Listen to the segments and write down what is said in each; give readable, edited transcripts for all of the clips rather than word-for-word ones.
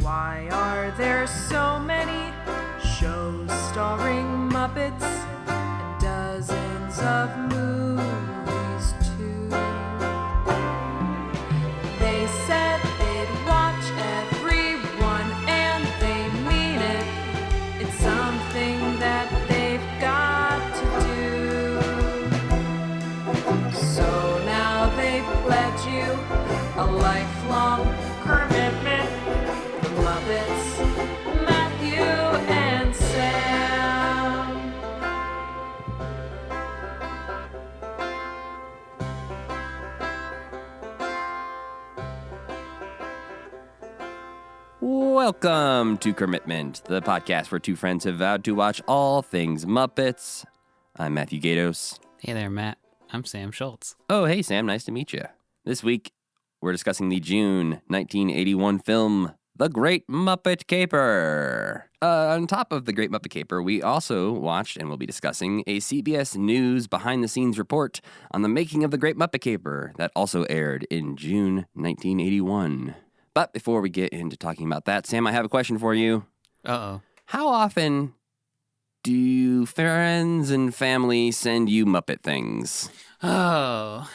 Why are there so many shows starring Muppets and dozens of movies too? They said they'd watch everyone and they mean it. It's something that they've got to do. So now they've pledged you a lifelong commitment. The Muppets, Matthew and Sam. Welcome to Commitment, the podcast where two friends have vowed to watch all things Muppets. I'm Matthew Gatos. Hey there, Matt. I'm Sam Schultz. Oh, hey, Sam. Nice to meet you. This week, we're discussing the June 1981 film, The Great Muppet Caper. On top of The Great Muppet Caper, we also watched and will be discussing a CBS News behind-the-scenes report on the making of The Great Muppet Caper that also aired in June 1981. But before we get into talking about that, Sam, I have a question for you. Uh-oh. How often do friends and family send you Muppet things? Oh.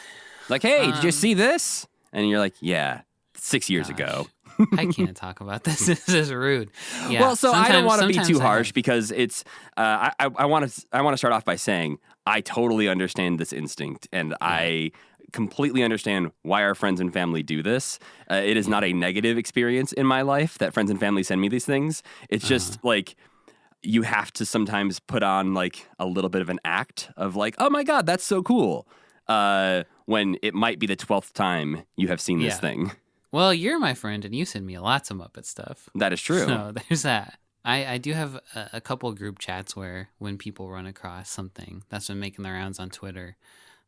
Like, hey, did you see this? And you're like, yeah, 6 years ago. I can't talk about this. This is rude. Yeah, well, so I don't want to be too harsh have. because it's. I want to start off by saying I totally understand this instinct, and I completely understand why our friends and family do this. It is not a negative experience in my life that friends and family send me these things. It's just like you have to sometimes put on like a little bit of an act of like, oh my God, that's so cool. When it might be the 12th time you have seen this thing. Well, you're my friend, and you send me lots of Muppet stuff. That is true. So there's that. I do have a couple group chats where when people run across something that's been making their rounds on Twitter,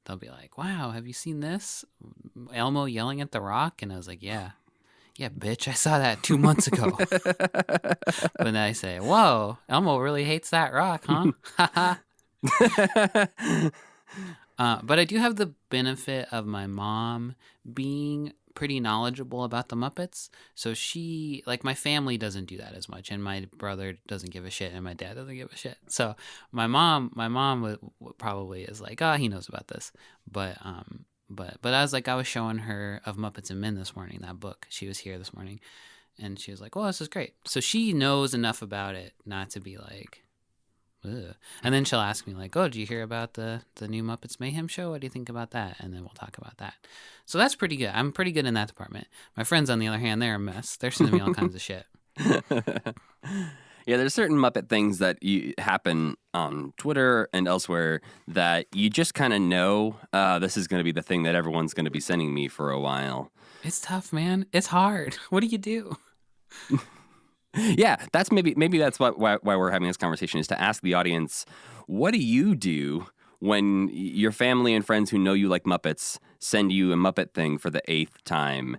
they'll be like, wow, have you seen this? Elmo yelling at the Rock? And I was like, yeah. Yeah, bitch, I saw that 2 months ago. But then I say, whoa, Elmo really hates that Rock, huh? But I do have the benefit of my mom being pretty knowledgeable about the Muppets. So she, like, my family doesn't do that as much, and my brother doesn't give a shit, and my dad doesn't give a shit. So my mom probably is like, oh, he knows about this. But I was like, I was showing her of Muppets and Men this morning, that book. She was here this morning, and she was like, well, this is great. So she knows enough about it not to be like, ugh. And then she'll ask me like, oh, did you hear about the new Muppets Mayhem show? What do you think about that? And then we'll talk about that. So that's pretty good. I'm pretty good in that department. My friends, on the other hand, they're a mess. They're sending me all kinds of shit. Yeah, there's certain Muppet things that happen on Twitter and elsewhere that you just kind of know this is going to be the thing that everyone's going to be sending me for a while. It's tough, man. It's hard. What do you do? Yeah, that's maybe that's why we're having this conversation, is to ask the audience, what do you do when your family and friends who know you like Muppets send you a Muppet thing for the 8th time?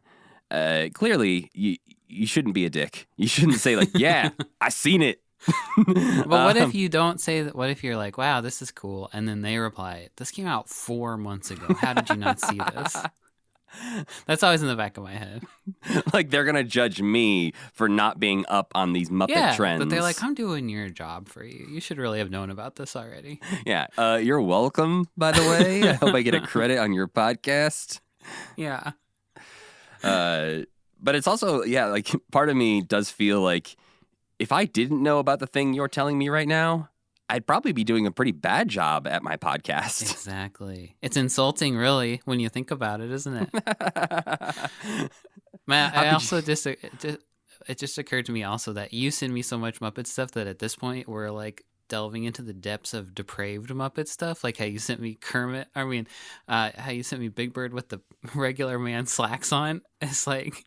Clearly, you shouldn't be a dick. You shouldn't say like, yeah, I seen it. But what if you don't say that? What if you're like, wow, this is cool, and then they reply, this came out 4 months ago. How did you not see this? That's always in the back of my head. Like they're gonna judge me for not being up on these Muppet trends. But they're like, I'm doing your job for you. You should really have known about this already. Yeah. You're welcome, by the way. I hope I get a credit on your podcast. Yeah. But it's also, like part of me does feel like if I didn't know about the thing you're telling me right now, I'd probably be doing a pretty bad job at my podcast. Exactly. It's insulting, really, when you think about it, isn't it? Matt, it just occurred to me also that you send me so much Muppet stuff that at this point we're like delving into the depths of depraved Muppet stuff, like how you sent me Kermit. How you sent me Big Bird with the regular man slacks on. It's like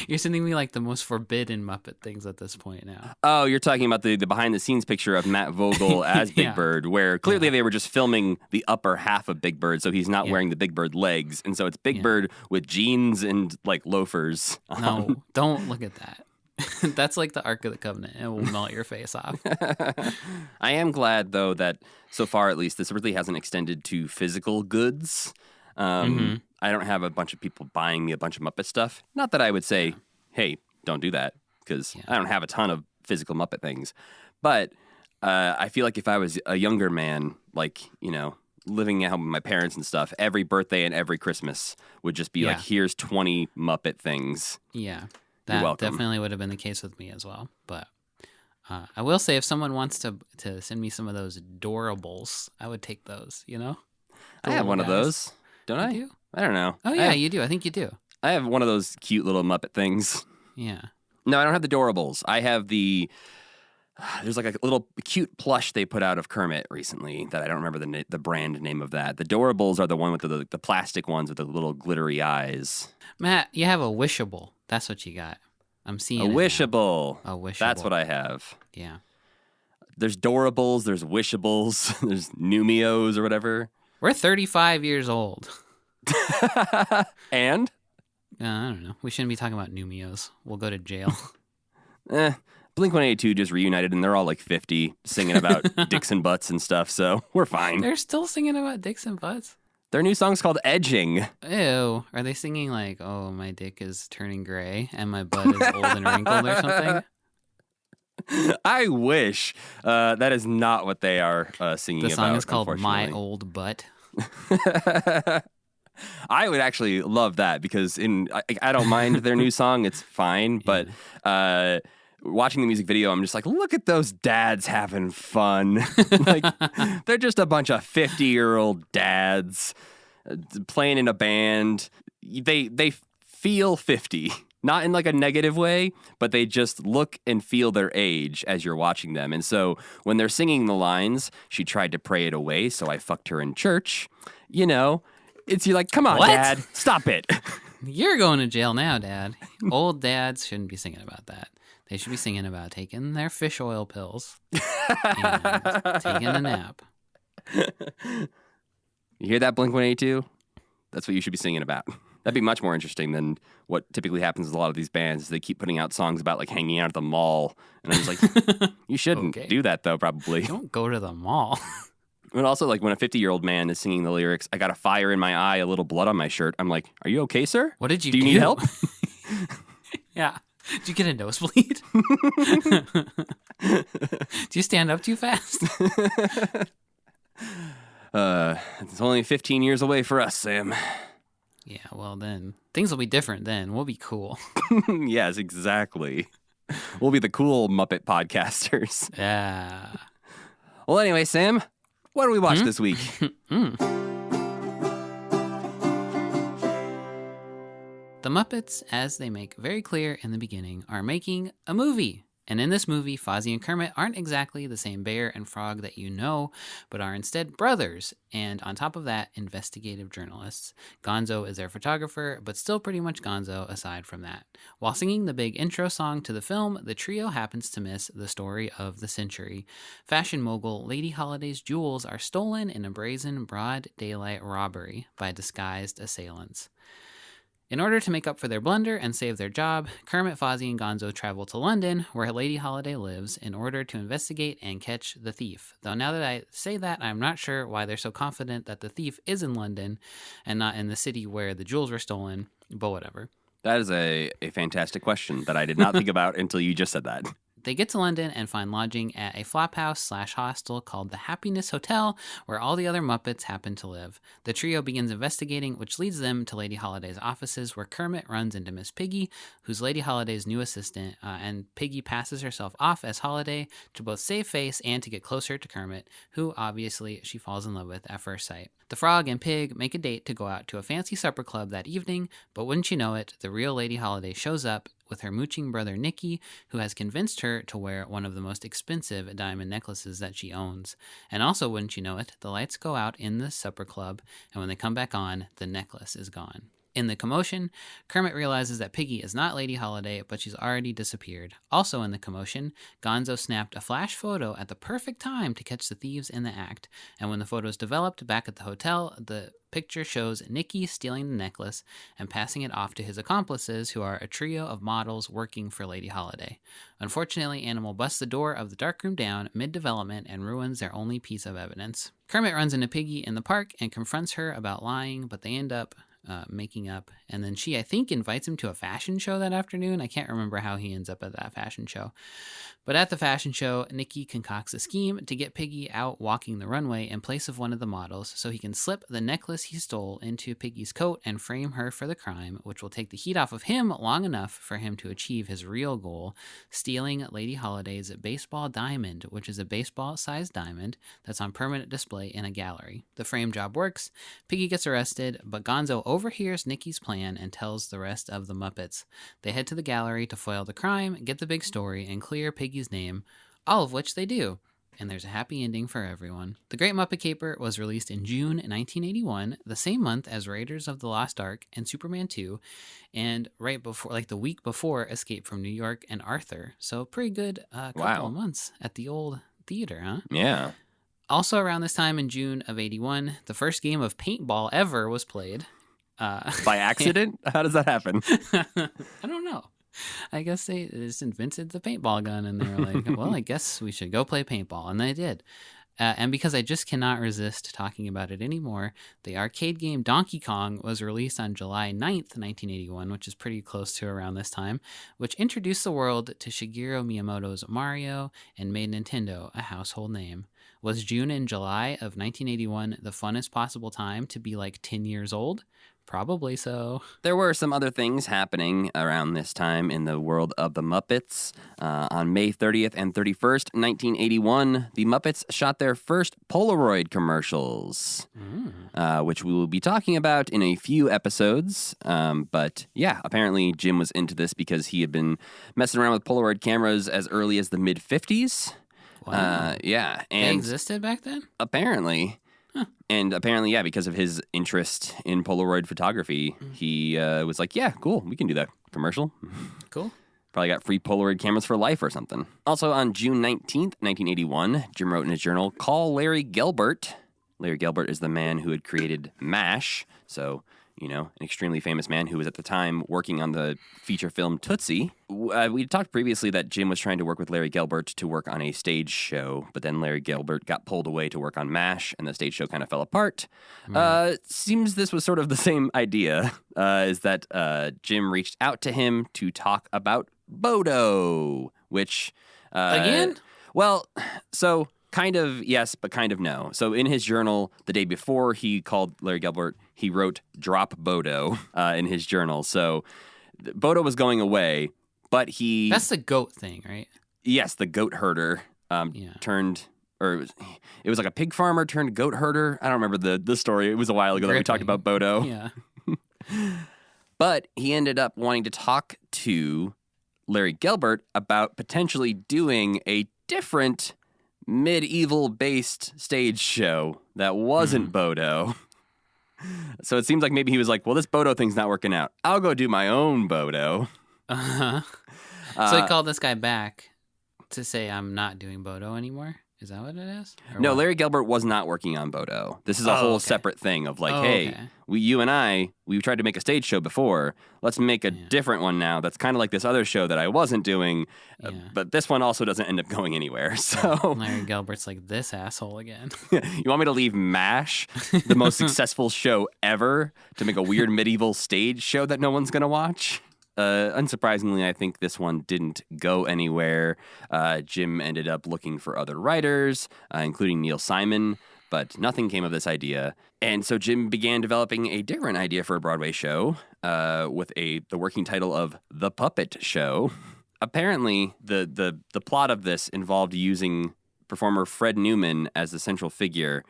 you're sending me like the most forbidden Muppet things at this point now. Oh, you're talking about the behind the scenes picture of Matt Vogel as Big Bird, where clearly they were just filming the upper half of Big Bird, so he's not wearing the Big Bird legs, and so it's Big Bird with jeans and like loafers. No, don't look at that. That's like the Ark of the Covenant. It will melt your face off. I am glad, though, that so far, at least, this really hasn't extended to physical goods. I don't have a bunch of people buying me a bunch of Muppet stuff. Not that I would say, hey, don't do that, because Yeah. I don't have a ton of physical Muppet things. But I feel like if I was a younger man, like, living at home with my parents and stuff, every birthday and every Christmas would just be like, Yeah. here's 20 Muppet things. Yeah, You're that welcome. definitely would have been the case with me as well. But I will say, if someone wants to send me some of those adorables, I would take those. I have little one of guys. those, don't You I? do? I don't know. Oh yeah, you do. I think you do. I have one of those cute little Muppet things. Yeah. No, I don't have the Doorables. I have there's like a little cute plush they put out of Kermit recently that I don't remember the brand name of that. The Doorables are the one with the plastic ones with the little glittery eyes. Matt, you have a wishable. That's what you got. I'm seeing A it now. Wishable. A wishable. That's what I have. Yeah. There's Doorables, there's Wishables, there's Numios or whatever. We're 35 years old. And? I don't know. We shouldn't be talking about Numios. We'll go to jail. Blink-182 just reunited, and they're all like 50, singing about dicks and butts and stuff, so we're fine. They're still singing about dicks and butts? Their new song's called Edging. Ew. Are they singing like, oh, my dick is turning gray and my butt is old and wrinkled or something? I wish. That is not what they are singing about. The song is called My unfortunately. Old Butt. I would actually love that because I don't mind their new song. It's fine. But watching the music video, I'm just like, look at those dads having fun. Like, they're just a bunch of 50-year-old dads playing in a band. They feel 50. Not in like a negative way, but they just look and feel their age as you're watching them. And so when they're singing the lines, she tried to pray it away, so I fucked her in church. You're like, come on, What? Dad, stop it. You're going to jail now, Dad. Old dads shouldn't be singing about that. They should be singing about taking their fish oil pills and taking a nap. You hear that, Blink-182? That's what you should be singing about. That'd be much more interesting than what typically happens with a lot of these bands. They keep putting out songs about like hanging out at the mall. And I'm just like, you shouldn't Okay. do that though, probably. Don't go to the mall. And also, like, when a 50-year-old man is singing the lyrics, I got a fire in my eye, a little blood on my shirt. I'm like, are you okay, sir? What did you Do do? you need help? Yeah. Did you get a nosebleed? Do you stand up too fast? It's only 15 years away for us, Sam. Yeah, well then, things will be different then. We'll be cool. Yes, exactly. We'll be the cool Muppet podcasters. Yeah. Well, anyway, Sam, what do we watch this week? The Muppets, as they make very clear in the beginning, are making a movie. And in this movie, Fozzie and Kermit aren't exactly the same bear and frog that you know, but are instead brothers. And on top of that, investigative journalists. Gonzo is their photographer, but still pretty much Gonzo aside from that. While singing the big intro song to the film, the trio happens to miss the story of the century. Fashion mogul Lady Holiday's jewels are stolen in a brazen broad daylight robbery by disguised assailants. In order to make up for their blunder and save their job, Kermit, Fozzie, and Gonzo travel to London, where Lady Holiday lives, in order to investigate and catch the thief. Though now that I say that, I'm not sure why they're so confident that the thief is in London and not in the city where the jewels were stolen, but whatever. That is a fantastic question that I did not think about until you just said that. They get to London and find lodging at a flophouse/hostel called the Happiness Hotel, where all the other Muppets happen to live. The trio begins investigating, which leads them to Lady Holiday's offices, where Kermit runs into Miss Piggy, who's Lady Holiday's new assistant, and Piggy passes herself off as Holiday to both save face and to get closer to Kermit, who obviously she falls in love with at first sight. The frog and pig make a date to go out to a fancy supper club that evening, but wouldn't you know it, the real Lady Holiday shows up with her mooching brother Nicky, who has convinced her to wear one of the most expensive diamond necklaces that she owns. And also, wouldn't you know it, the lights go out in the supper club, and when they come back on, the necklace is gone. In the commotion, Kermit realizes that Piggy is not Lady Holiday, but she's already disappeared. Also in the commotion, Gonzo snapped a flash photo at the perfect time to catch the thieves in the act. And when the photo is developed back at the hotel, the picture shows Nicky stealing the necklace and passing it off to his accomplices, who are a trio of models working for Lady Holiday. Unfortunately, Animal busts the door of the darkroom down mid-development and ruins their only piece of evidence. Kermit runs into Piggy in the park and confronts her about lying, but they end up making up. And then she, I think, invites him to a fashion show that afternoon. I can't remember how he ends up at that fashion show. But at the fashion show, Nicky concocts a scheme to get Piggy out walking the runway in place of one of the models so he can slip the necklace he stole into Piggy's coat and frame her for the crime, which will take the heat off of him long enough for him to achieve his real goal, stealing Lady Holiday's baseball diamond, which is a baseball-sized diamond that's on permanent display in a gallery. The frame job works. Piggy gets arrested, but Gonzo overhears Nicky's plan and tells the rest of the Muppets. They head to the gallery to foil the crime, get the big story, and clear Piggy's name, all of which they do. And there's a happy ending for everyone. The Great Muppet Caper was released in June 1981, the same month as Raiders of the Lost Ark and Superman 2, and right before, like the week before Escape from New York and Arthur. So pretty good couple of months at the old theater, huh? Yeah. Also around this time in June of 81, the first game of paintball ever was played. By accident? How does that happen? I don't know. I guess they just invented the paintball gun and they were like, well, I guess we should go play paintball. And they did. And because I just cannot resist talking about it anymore, the arcade game Donkey Kong was released on July 9th, 1981, which is pretty close to around this time, which introduced the world to Shigeru Miyamoto's Mario and made Nintendo a household name. Was June and July of 1981 the funnest possible time to be like 10 years old? Probably so. There were some other things happening around this time in the world of the Muppets. On May 30th and 31st, 1981, the Muppets shot their first Polaroid commercials, which we will be talking about in a few episodes. But yeah, apparently Jim was into this because he had been messing around with Polaroid cameras as early as the mid-50s. Wow. Yeah. They And existed back then? apparently... And apparently, yeah, because of his interest in Polaroid photography, he was like, yeah, cool, we can do that commercial. Cool. Probably got free Polaroid cameras for life or something. Also, on June 19th, 1981, Jim wrote in his journal, "Call Larry Gelbart." Larry Gelbart is the man who had created MASH, so, you know, an extremely famous man who was at the time working on the feature film Tootsie. We talked previously that Jim was trying to work with Larry Gelbart to work on a stage show, but then Larry Gelbart got pulled away to work on MASH, and the stage show kind of fell apart. Seems this was sort of the same idea, is that Jim reached out to him to talk about Bodo, which... Again? Well, so... Kind of yes, but kind of no. So in his journal, the day before he called Larry Gelbart, he wrote "Drop Bodo" in his journal. So Bodo was going away, but he... That's the goat thing, right? Yes, the goat herder turned... Or it was like a pig farmer turned goat herder. I don't remember the story. It was a while ago that we talked about Bodo. Yeah. But he ended up wanting to talk to Larry Gelbart about potentially doing a different... medieval-based stage show that wasn't Bodo. So it seems like maybe he was like, well, this Bodo thing's not working out. I'll go do my own Bodo. Uh-huh. So he called this guy back to say, I'm not doing Bodo anymore? Is that what it is? Or No, what? Larry Gelbart was not working on Bodo. This is a whole separate thing of like, hey, okay. you and I, we've tried to make a stage show before. Let's make a different one now that's kind of like this other show that I wasn't doing, but this one also doesn't end up going anywhere. So Larry Gelbart's like, this asshole again. you want me to leave MASH, the most successful show ever, to make a weird medieval stage show that no one's going to watch? Unsurprisingly, I think this one didn't go anywhere. Jim ended up looking for other writers, including Neil Simon, but nothing came of this idea. And so Jim began developing a different idea for a Broadway show with the working title of The Puppet Show. Apparently, the plot of this involved using performer Fred Newman as the central figure.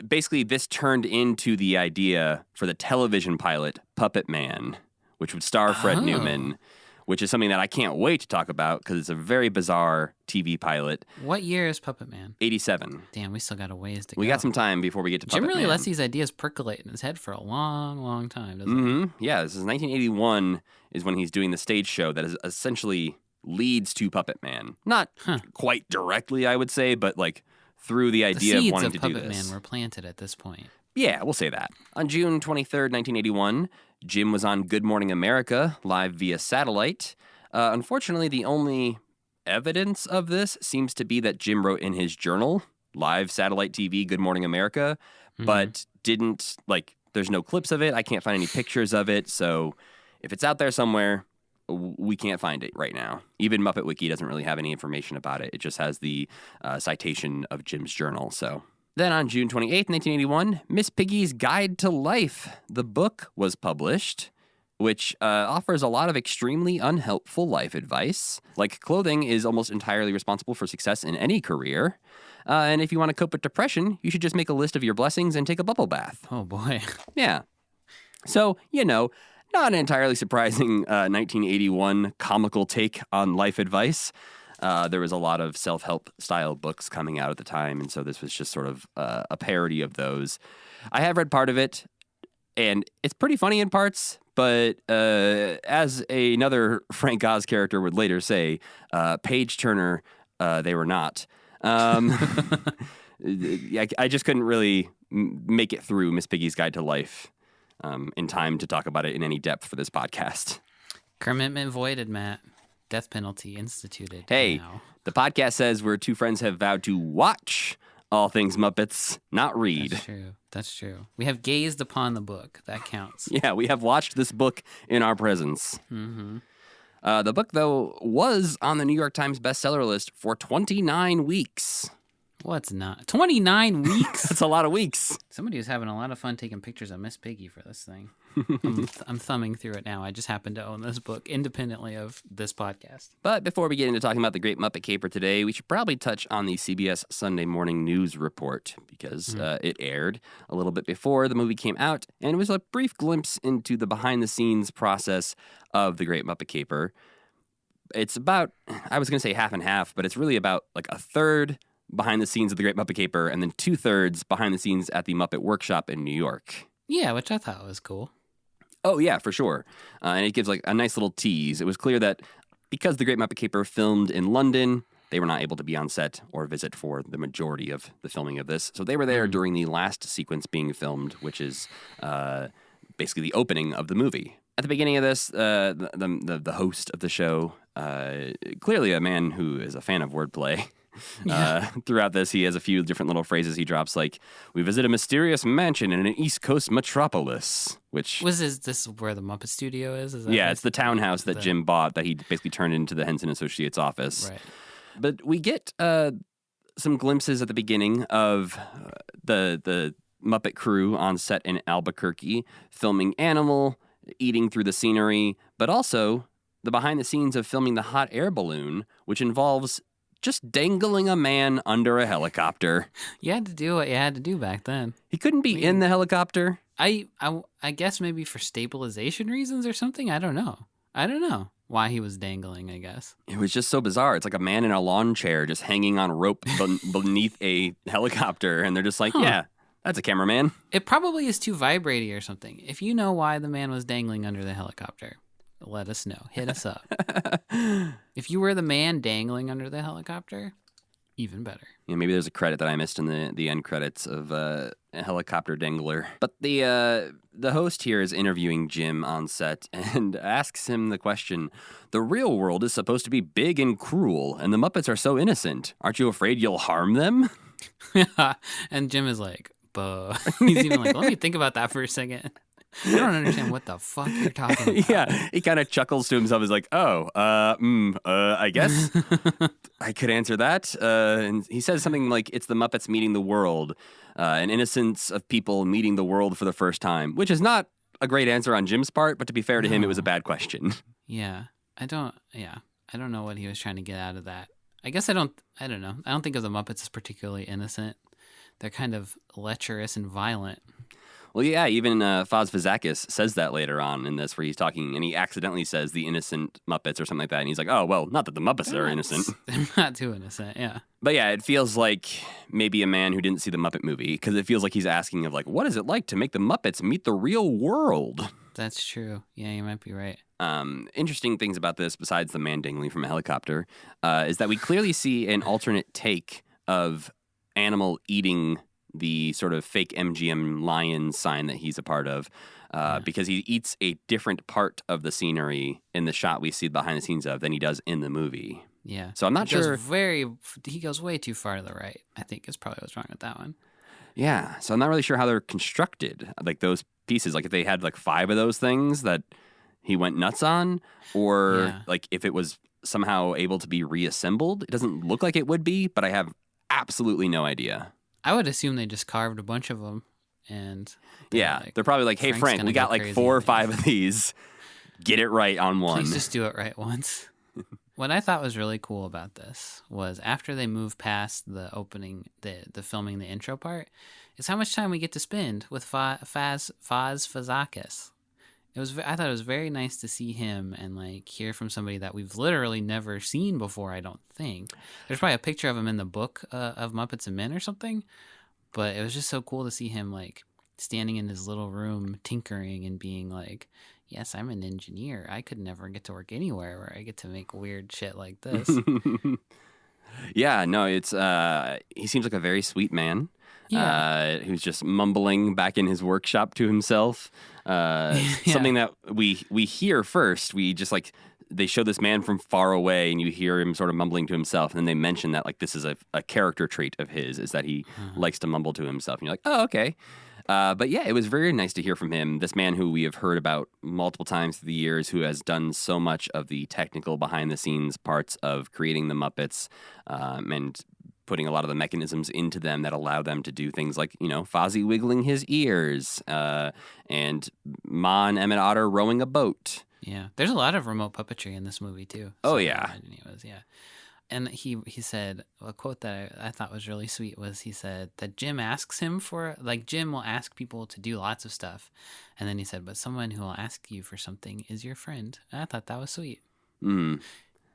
Basically, this turned into the idea for the television pilot Puppet Man, which would star Fred Newman, which is something that I can't wait to talk about because it's a very bizarre TV pilot. What year is Puppet Man? 87. Damn, we still got a ways to go. We got some time before we get to Puppet Jim really Man. lets these ideas percolate in his head for a long, long time, doesn't he? Yeah, this is 1981 is when he's doing the stage show that is essentially leads to Puppet Man. Not quite directly, I would say, but like through the idea The of wanting seeds to of do Puppet this. Man were planted at this point. Yeah, we'll say that. On June 23rd, 1981, Jim was on Good Morning America, live via satellite. Unfortunately, the only evidence of this seems to be that Jim wrote in his journal, live satellite TV, Good Morning America, but didn't, like, There's no clips of it. I can't find any pictures of it. So if it's out there somewhere, we can't find it right now. Even Muppet Wiki doesn't really have any information about it. It just has the citation of Jim's journal. So then on June 28th, 1981, Miss Piggy's Guide to Life, the book, was published, which offers a lot of extremely unhelpful life advice. Like clothing is almost entirely responsible for success in any career. And if you want to cope with depression, you should just make a list of your blessings and take a bubble bath. Oh, boy. Yeah. So, not an entirely surprising 1981 comical take on life advice. There was a lot of self-help style books coming out at the time, and so this was just sort of a parody of those. I have read part of it, and it's pretty funny in parts, but as another Frank Oz character would later say, page turner, they were not. I just couldn't really make it through Miss Piggy's Guide to Life in time to talk about it in any depth for this podcast. Commitment voided, Matt. Death penalty instituted. Hey, now. The podcast says where two friends have vowed to watch all things Muppets, not read. That's true. We have gazed upon the book. That counts. Yeah, we have watched this book in our presence. Mm-hmm. The book, though, was on the New York Times bestseller list for 29 weeks. What's not? 29 weeks? That's a lot of weeks. Somebody was having a lot of fun taking pictures of Miss Piggy for this thing. I'm thumbing through it now. I just happen to own this book independently of this podcast. But before we get into talking about the Great Muppet Caper today, we should probably touch on the CBS Sunday Morning News Report because it aired a little bit before the movie came out, and it was a brief glimpse into the behind-the-scenes process of the Great Muppet Caper. It's about, I was going to say half and half, but it's really about like a third behind the scenes of the Great Muppet Caper and then 2/3 behind the scenes at the Muppet Workshop in New York. Yeah, which I thought was cool. Oh, yeah, for sure. And it gives like a nice little tease. It was clear that because the Great Muppet Caper filmed in London, they were not able to be on set or visit for the majority of the filming of this. So they were there during the last sequence being filmed, which is basically the opening of the movie. At the beginning of this, the host of the show, clearly a man who is a fan of wordplay, throughout this, he has a few different little phrases he drops, like, we visit a mysterious mansion in an East Coast metropolis, which... Is this where the Muppet Studio is? Yeah, it's the townhouse that Jim bought that he basically turned into the Henson Associates office. Right. But we get some glimpses at the beginning of the Muppet crew on set in Albuquerque, filming Animal, eating through the scenery, but also the behind the scenes of filming the hot air balloon, which involves just dangling a man under a helicopter. You had to do what you had to do back then. He couldn't be in the helicopter. I guess maybe for stabilization reasons or something. I don't know why he was dangling, I guess. It was just so bizarre. It's like a man in a lawn chair just hanging on a rope beneath a helicopter. And they're just like, yeah, that's a cameraman. It probably is too vibrating or something. If you know why the man was dangling under the helicopter, let us know. Hit us up. If you were the man dangling under the helicopter, even better. Yeah, maybe there's a credit that I missed in the end credits of a helicopter dangler. But the host here is interviewing Jim on set and asks him the question, the real world is supposed to be big and cruel, and the Muppets are so innocent. Aren't you afraid you'll harm them? And Jim is like, buh. He's even like, let me think about that for a second. I don't understand what the fuck you're talking about. Yeah, he kind of chuckles to himself. He's like, I guess I could answer that. And he says something like, it's the Muppets meeting the world, an innocence of people meeting the world for the first time, which is not a great answer on Jim's part, but to be fair to him, it was a bad question. Yeah, I don't know what he was trying to get out of that. I guess I don't know. I don't think of the Muppets as particularly innocent. They're kind of lecherous and violent. Well, yeah, even Foz Fazakis says that later on in this, where he's talking, and he accidentally says the innocent Muppets or something like that, and he's like, oh, well, not that the Muppets are innocent. They're not too innocent, yeah. But yeah, it feels like maybe a man who didn't see the Muppet movie, because it feels like he's asking of, like, what is it like to make the Muppets meet the real world? That's true. Yeah, you might be right. Interesting things about this, besides the man dangling from a helicopter, is that we clearly see an alternate take of Animal eating the sort of fake MGM lion sign that he's a part of, because he eats a different part of the scenery in the shot we see behind the scenes of than he does in the movie. Yeah. So I'm not sure. He goes way too far to the right, I think is probably what's wrong with that one. Yeah, so I'm not really sure how they're constructed, like those pieces. Like if they had like 5 of those things that he went nuts on, or Yeah. like if it was somehow able to be reassembled. It doesn't look like it would be, but I have absolutely no idea. I would assume they just carved a bunch of them, and They're probably like, hey, Frank's Frank, gonna we got go like crazy 4 or on 5 of these. Get it right on one. Please just do it right once. What I thought was really cool about this was after they move past the opening, the filming, the intro part, is how much time we get to spend with Faz Fazakis. I thought it was very nice to see him and like hear from somebody that we've literally never seen before. I don't think there's probably a picture of him in the book of Muppets and Men or something, but it was just so cool to see him like standing in his little room tinkering and being like, yes, I'm an engineer. I could never get to work anywhere where I get to make weird shit like this. Yeah, no, it's he seems like a very sweet man. Yeah. Who's just mumbling back in his workshop to himself. Something that we hear first. We just like they show this man from far away, and you hear him sort of mumbling to himself. And then they mention that like this is a character trait of his, is that he likes to mumble to himself. And you're like, oh, okay. But yeah, it was very nice to hear from him, this man who we have heard about multiple times through the years, who has done so much of the technical behind-the-scenes parts of creating the Muppets and putting a lot of the mechanisms into them that allow them to do things like, you know, Fozzie wiggling his ears and Ma and Emmett Otter rowing a boat. Yeah. There's a lot of remote puppetry in this movie, too. Oh, So yeah. I imagine he was, yeah. And he said, a quote that I thought was really sweet was he said that Jim asks him for, like, Jim will ask people to do lots of stuff. And then he said, but someone who will ask you for something is your friend. And I thought that was sweet. Mm.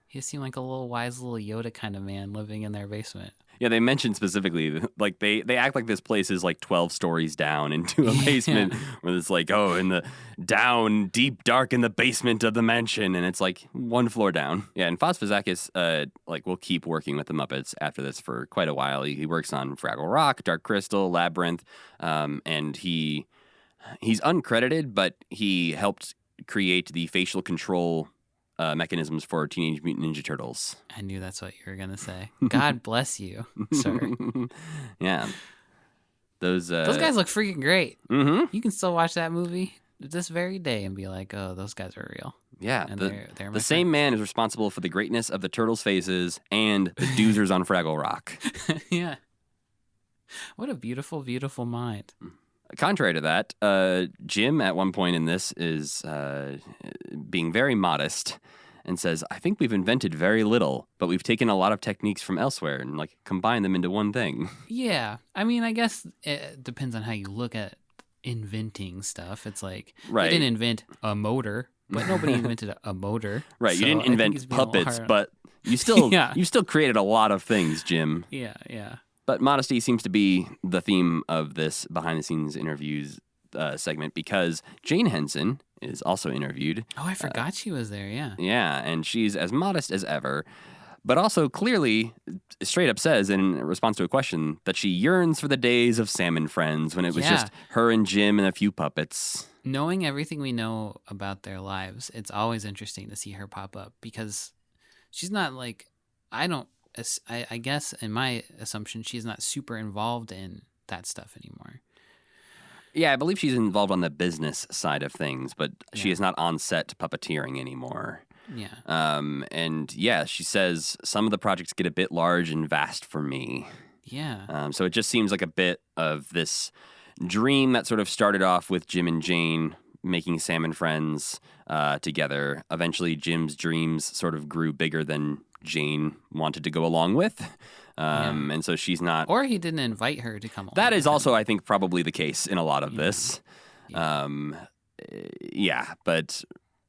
He seemed like a little wise little Yoda kind of man living in their basement. Yeah, they mentioned specifically, like, they act like this place is like 12 stories down into a basement where it's like, oh, in the down, deep, dark in the basement of the mansion. And it's like 1 floor down. Yeah, and Faz Fazakis, like, will keep working with the Muppets after this for quite a while. He works on Fraggle Rock, Dark Crystal, Labyrinth, and he's uncredited, but he helped create the facial control mechanisms for Teenage Mutant Ninja Turtles. I knew that's what you were going to say. God bless you, sir. Yeah. Those guys look freaking great. Mm-hmm. You can still watch that movie this very day and be like, oh, those guys are real. Yeah. And they're my the same man is responsible for the greatness of the Turtles' faces and the doozers on Fraggle Rock. Yeah. What a beautiful, beautiful mind. Contrary to that, Jim at one point in this is being very modest and says, I think we've invented very little, but we've taken a lot of techniques from elsewhere and like combined them into one thing. Yeah. I mean, I guess it depends on how you look at inventing stuff. It's like, Right. they didn't invent a motor, but nobody invented a motor. Right. So You didn't I think invent he's being a little puppets, hard on- but you still Yeah. you still created a lot of things, Jim. Yeah, yeah. But modesty seems to be the theme of this behind-the-scenes interviews segment because Jane Henson is also interviewed. Oh, I forgot she was there, yeah. Yeah, and she's as modest as ever, but also clearly straight up says in response to a question that she yearns for the days of Sam and Friends when it was Yeah. just her and Jim and a few puppets. Knowing everything we know about their lives, it's always interesting to see her pop up because she's not like, I guess in my assumption, she's not super involved in that stuff anymore. Yeah, I believe she's involved on the business side of things, but she Yeah. is not on set puppeteering anymore. Yeah. And yeah, she says some of the projects get a bit large and vast for me. Yeah. So it just seems like a bit of this dream that sort of started off with Jim and Jane making Sam and Friends together. Eventually, Jim's dreams sort of grew bigger than Jane wanted to go along with. And so she's not... Or he didn't invite her to come along. That is with him. also, I think, probably the case in a lot of this. Yeah. Yeah, but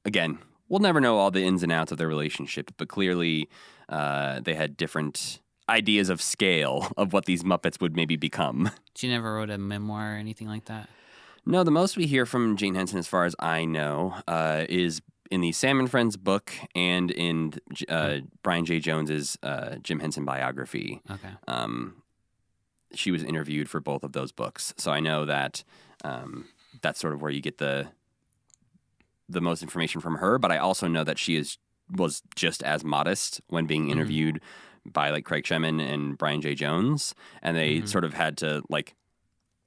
again, we'll never know all the ins and outs of their relationship, but clearly they had different ideas of scale of what these Muppets would maybe become. She never wrote a memoir or anything like that? No, the most we hear from Jane Henson, as far as I know, is in the Sam and Friends book and in Brian J. Jones's Jim Henson biography. Okay. She was interviewed for both of those books, so I know that that's sort of where you get the most information from her. But I also know that she was just as modest when being interviewed by like Craig Shemin and Brian J. Jones, and they sort of had to like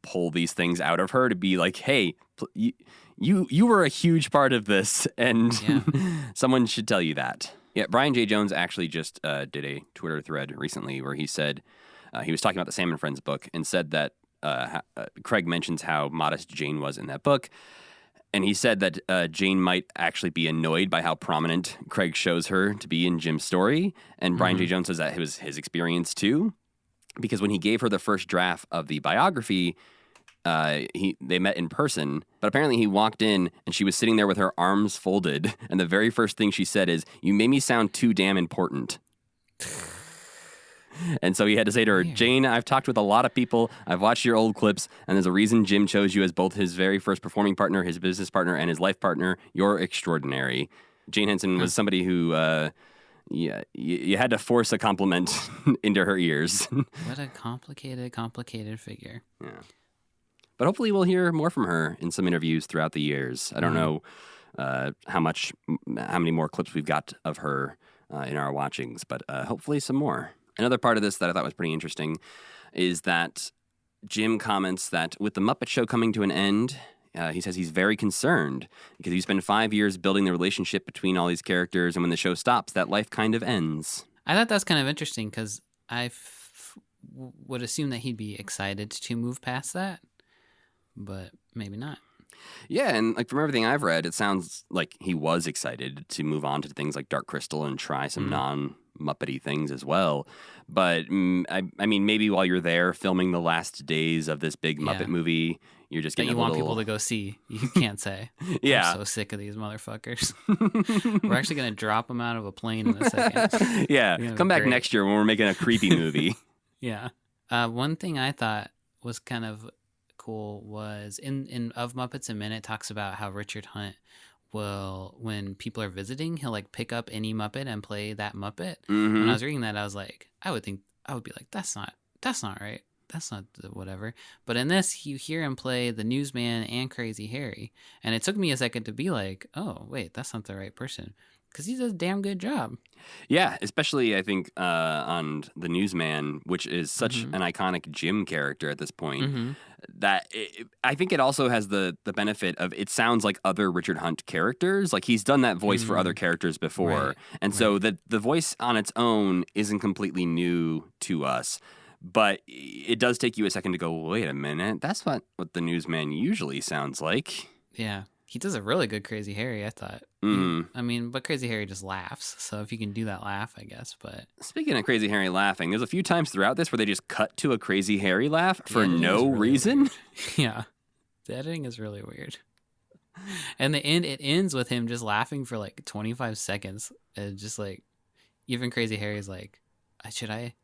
pull these things out of her to be like, hey, you were a huge part of this, and someone should tell you that. Yeah, Brian J. Jones actually just did a Twitter thread recently where he said, he was talking about the Sam and Friends book and said that Craig mentions how modest Jane was in that book. And he said that Jane might actually be annoyed by how prominent Craig shows her to be in Jim's story. And Brian J. Jones says that it was his experience too. Because when he gave her the first draft of the biography, they met in person. But apparently he walked in and she was sitting there with her arms folded. And the very first thing she said is, "You made me sound too damn important." And so he had to say to her, "Jane, I've talked with a lot of people. I've watched your old clips, and there's a reason Jim chose you as both his very first performing partner, his business partner, and his life partner. You're extraordinary." Jane Henson was somebody who, you had to force a compliment into her ears. What a complicated figure. Yeah. But hopefully we'll hear more from her in some interviews throughout the years. I don't know how many more clips we've got of her in our watchings, but hopefully some more. Another part of this that I thought was pretty interesting is that Jim comments that with the Muppet Show coming to an end, he says he's very concerned because you spend 5 years building the relationship between all these characters, and when the show stops, that life kind of ends. I thought that's kind of interesting because I would assume that he'd be excited to move past that, but maybe not. Yeah, and like from everything I've read, it sounds like he was excited to move on to things like Dark Crystal and try some non-Muppety things as well. But I mean, maybe while you're there filming the last days of this big Muppet movie, you're just getting that you want people to go see. You can't say, yeah, I'm so sick of these motherfuckers. We're actually going to drop them out of a plane in a second. Yeah, come back next year when we're making a creepy movie. Yeah. One thing I thought was kind of cool was in Of Muppets a Minute talks about how Richard Hunt will, when people are visiting, he'll like pick up any Muppet and play that Muppet. When I was reading that, I was like, I would be like, that's not right. That's not whatever. But in this, you hear him play the Newsman and Crazy Harry. And it took me a second to be like, oh, wait, that's not the right person. Because he does a damn good job. Yeah, especially I think on the Newsman, which is such an iconic Jim character at this point, that I think it also has the benefit of it sounds like other Richard Hunt characters. Like he's done that voice for other characters before. And so the voice on its own isn't completely new to us. But it does take you a second to go, wait a minute, that's what the Newsman usually sounds like. Yeah. He does a really good Crazy Harry, I thought. I mean, but Crazy Harry just laughs. So if you can do that laugh, I guess. But speaking of Crazy Harry laughing, there's a few times throughout this where they just cut to a Crazy Harry laugh for no reason. Yeah. The editing is really weird. And it ends with him just laughing for like 25 seconds. And just like, even Crazy Harry's like, should I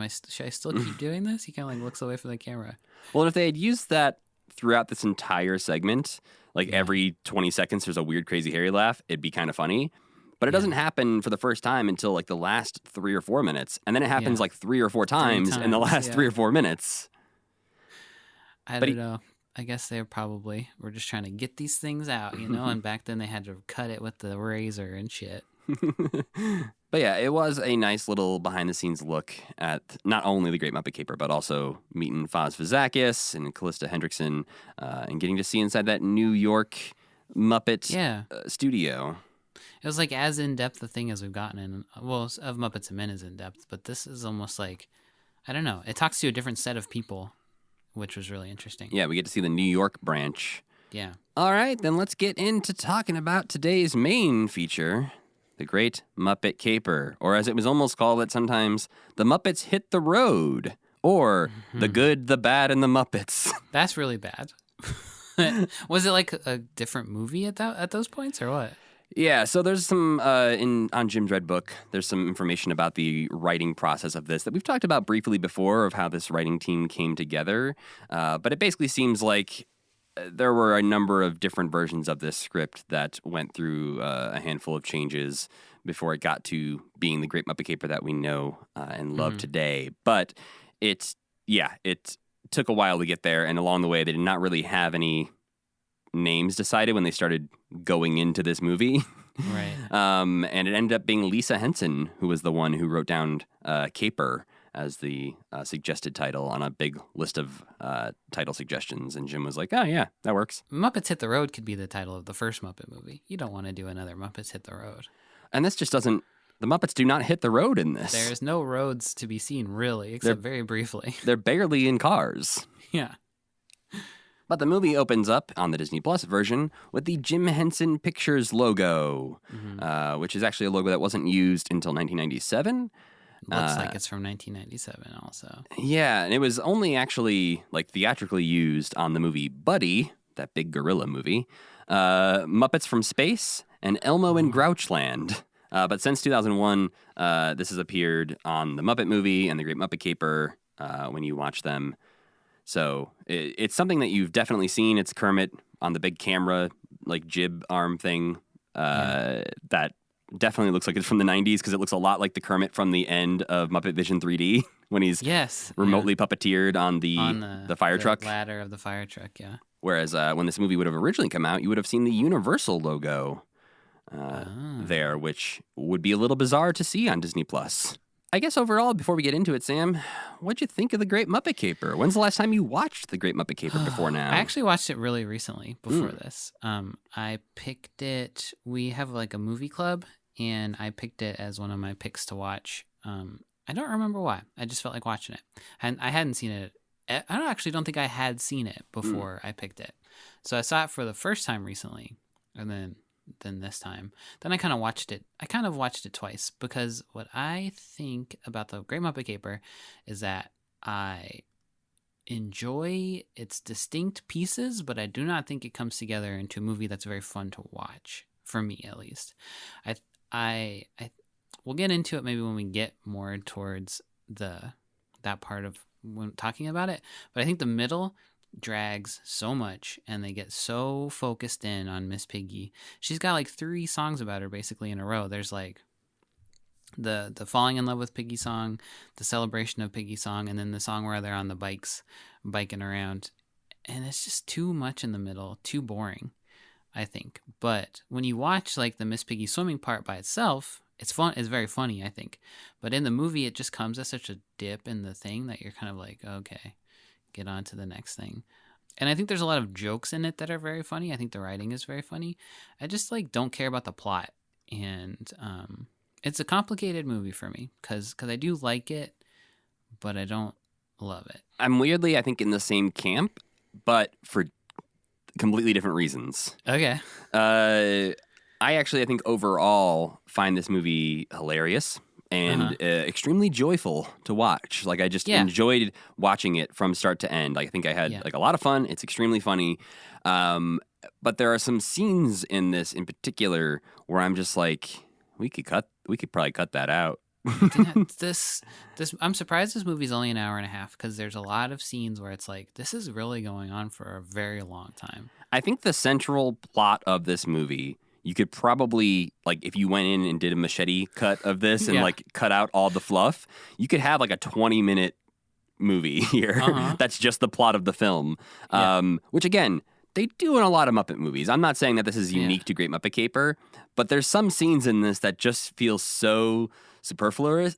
still keep doing this? He kind of like looks away from the camera. Well, if they had used that throughout this entire segment, like every 20 seconds there's a weird Crazy Harry laugh, it'd be kind of funny. But it doesn't happen for the first time until like the last 3 or 4 minutes. And then it happens like 3 or 4 times in the last 3 or 4 minutes. I don't know. I guess they probably were just trying to get these things out, you know? And back then they had to cut it with the razor and shit. But yeah, it was a nice little behind-the-scenes look at not only the Great Muppet Caper, but also meeting Foz Vazakis and Callista Hendrickson and getting to see inside that New York Muppet studio. It was like as in-depth a thing as we've gotten in. Well, Of Muppets and Men is in-depth, but this is almost like, I don't know. It talks to a different set of people, which was really interesting. Yeah, we get to see the New York branch. Yeah. All right, then let's get into talking about today's main feature, the Great Muppet Caper, or as it was almost called at sometimes, The Muppets Hit the Road, or The Good, the Bad, and the Muppets. That's really bad. Was it like a different movie at those points, or what? Yeah, so there's some, on Jim's Red Book, there's some information about the writing process of this that we've talked about briefly before, of how this writing team came together. But it basically seems like there were a number of different versions of this script that went through a handful of changes before it got to being the Great Muppet Caper that we know and love today. But it took a while to get there, and along the way, they did not really have any names decided when they started going into this movie. Right. And it ended up being Lisa Henson, who was the one who wrote down Caper. as the suggested title on a big list of title suggestions. And Jim was like, oh, yeah, that works. Muppets Hit the Road could be the title of the first Muppet movie. You don't want to do another Muppets Hit the Road. And this just doesn't, the Muppets do not hit the road in this. There's no roads to be seen, really, except very briefly. They're barely in cars. Yeah. But the movie opens up on the Disney Plus version with the Jim Henson Pictures logo, which is actually a logo that wasn't used until 1997. Looks like it's from 1997 also. Yeah, and it was only actually like theatrically used on the movie Buddy, that big gorilla movie, Muppets from Space, and Elmo in Grouchland. But since 2001, this has appeared on the Muppet movie and the Great Muppet Caper when you watch them. So it's something that you've definitely seen. It's Kermit on the big camera, like jib arm thing. That definitely looks like it's from the 90s because it looks a lot like the Kermit from the end of Muppet Vision 3D when he's remotely puppeteered on the fire truck. Ladder of the fire truck, yeah. Whereas when this movie would have originally come out, you would have seen the Universal logo there, which would be a little bizarre to see on Disney Plus. I guess overall, before we get into it, Sam, what'd you think of The Great Muppet Caper? When's the last time you watched The Great Muppet Caper before now? I actually watched it really recently before this. I picked it. We have like a movie club, and I picked it as one of my picks to watch. I don't remember why. I just felt like watching it. And I hadn't seen it. I don't think I had seen it before I picked it. So I saw it for the first time recently, and then this time. Then I kind of watched it. I kind of watched it twice because what I think about the Great Muppet Caper is that I enjoy its distinct pieces, but I do not think it comes together into a movie that's very fun to watch, for me at least. I we'll get into it maybe when we get more towards that part of when talking about it, but I think the middle drags so much and they get so focused in on Miss Piggy. She's got like 3 songs about her basically in a row. There's like the falling in love with Piggy song, the celebration of Piggy song, and then the song where they're on the bikes biking around, and it's just too much in the middle, too boring, I think. But when you watch like the Miss Piggy swimming part by itself, it's fun. It's very funny, I think. But in the movie, it just comes as such a dip in the thing that you're kind of like, okay, get on to the next thing. And I think there's a lot of jokes in it that are very funny. I think the writing is very funny. I just like don't care about the plot. And it's a complicated movie for me because I do like it, but I don't love it. I'm weirdly, I think, in the same camp, but for completely different reasons. Okay. I think overall find this movie hilarious and extremely joyful to watch. Like I just enjoyed watching it from start to end. I think I had like a lot of fun. It's extremely funny. But there are some scenes in this in particular where I'm just like, we could probably cut that out. this I'm surprised this movie's only an hour and a half because there's a lot of scenes where it's like, this is really going on for a very long time. I think the central plot of this movie, you could probably, like, if you went in and did a machete cut of this and, like, cut out all the fluff, you could have, like, a 20-minute movie here. That's just the plot of the film. Which, again, they do in a lot of Muppet movies. I'm not saying that this is unique to Great Muppet Caper, but there's some scenes in this that just feel so superfluous,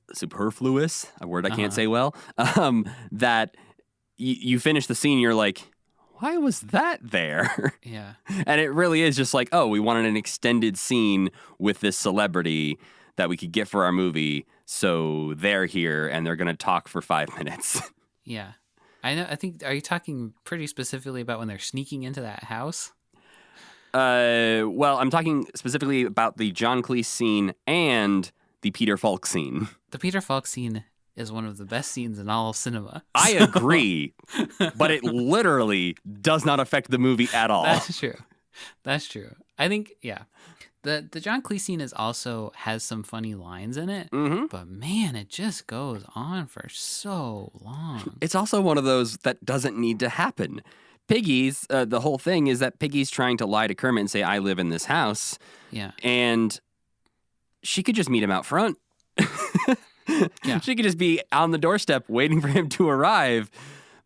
a word I can't say well, that you finish the scene, you're like, why was that there? Yeah. And it really is just like, oh, we wanted an extended scene with this celebrity that we could get for our movie. So they're here and they're going to talk for 5 minutes. Yeah. I know. I think, are you talking pretty specifically about when they're sneaking into that house? Well, I'm talking specifically about the John Cleese scene and the Peter Falk scene. The Peter Falk scene is one of the best scenes in all of cinema. I agree, but it literally does not affect the movie at all. That's true. I think, the John Cleese scene has some funny lines in it, but man, it just goes on for so long. It's also one of those that doesn't need to happen. Piggy's, the whole thing is that Piggy's trying to lie to Kermit and say, I live in this house. Yeah. And she could just meet him out front. She could just be on the doorstep waiting for him to arrive.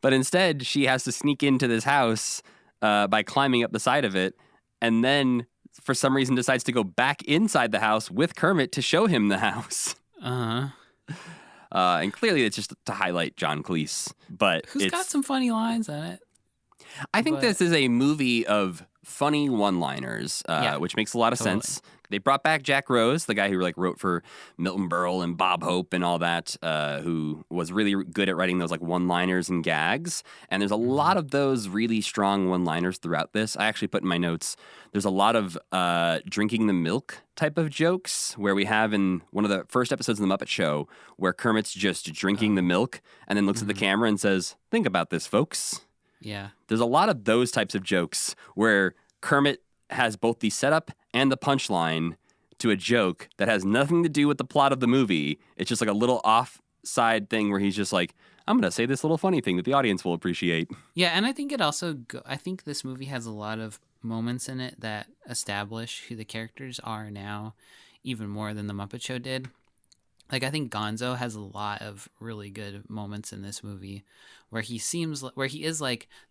But instead, she has to sneak into this house by climbing up the side of it. And then, for some reason, decides to go back inside the house with Kermit to show him the house. And clearly it's just to highlight John Cleese. But Who's got some funny lines in it? I think but- this is a movie of funny one-liners, Yeah, which makes a lot of totally. sense. They brought back Jack Rose, the guy who wrote for Milton Berle and Bob Hope and all that, who was really good at writing those one-liners and gags. And there's a lot of those really strong one-liners throughout this. I actually put in my notes, there's a lot of drinking the milk type of jokes where we have in one of the first episodes of The Muppet Show where Kermit's just drinking the milk and then looks at the camera and says, "Think about this, folks." Yeah. There's a lot of those types of jokes where Kermit has both the setup and the punchline to a joke that has nothing to do with the plot of the movie. It's just a little offside thing where he's just like, I'm going to say this little funny thing that the audience will appreciate. Yeah, and I think it also I think this movie has a lot of moments in it that establish who the characters are now even more than the Muppet Show did. I think Gonzo has a lot of really good moments in this movie where he is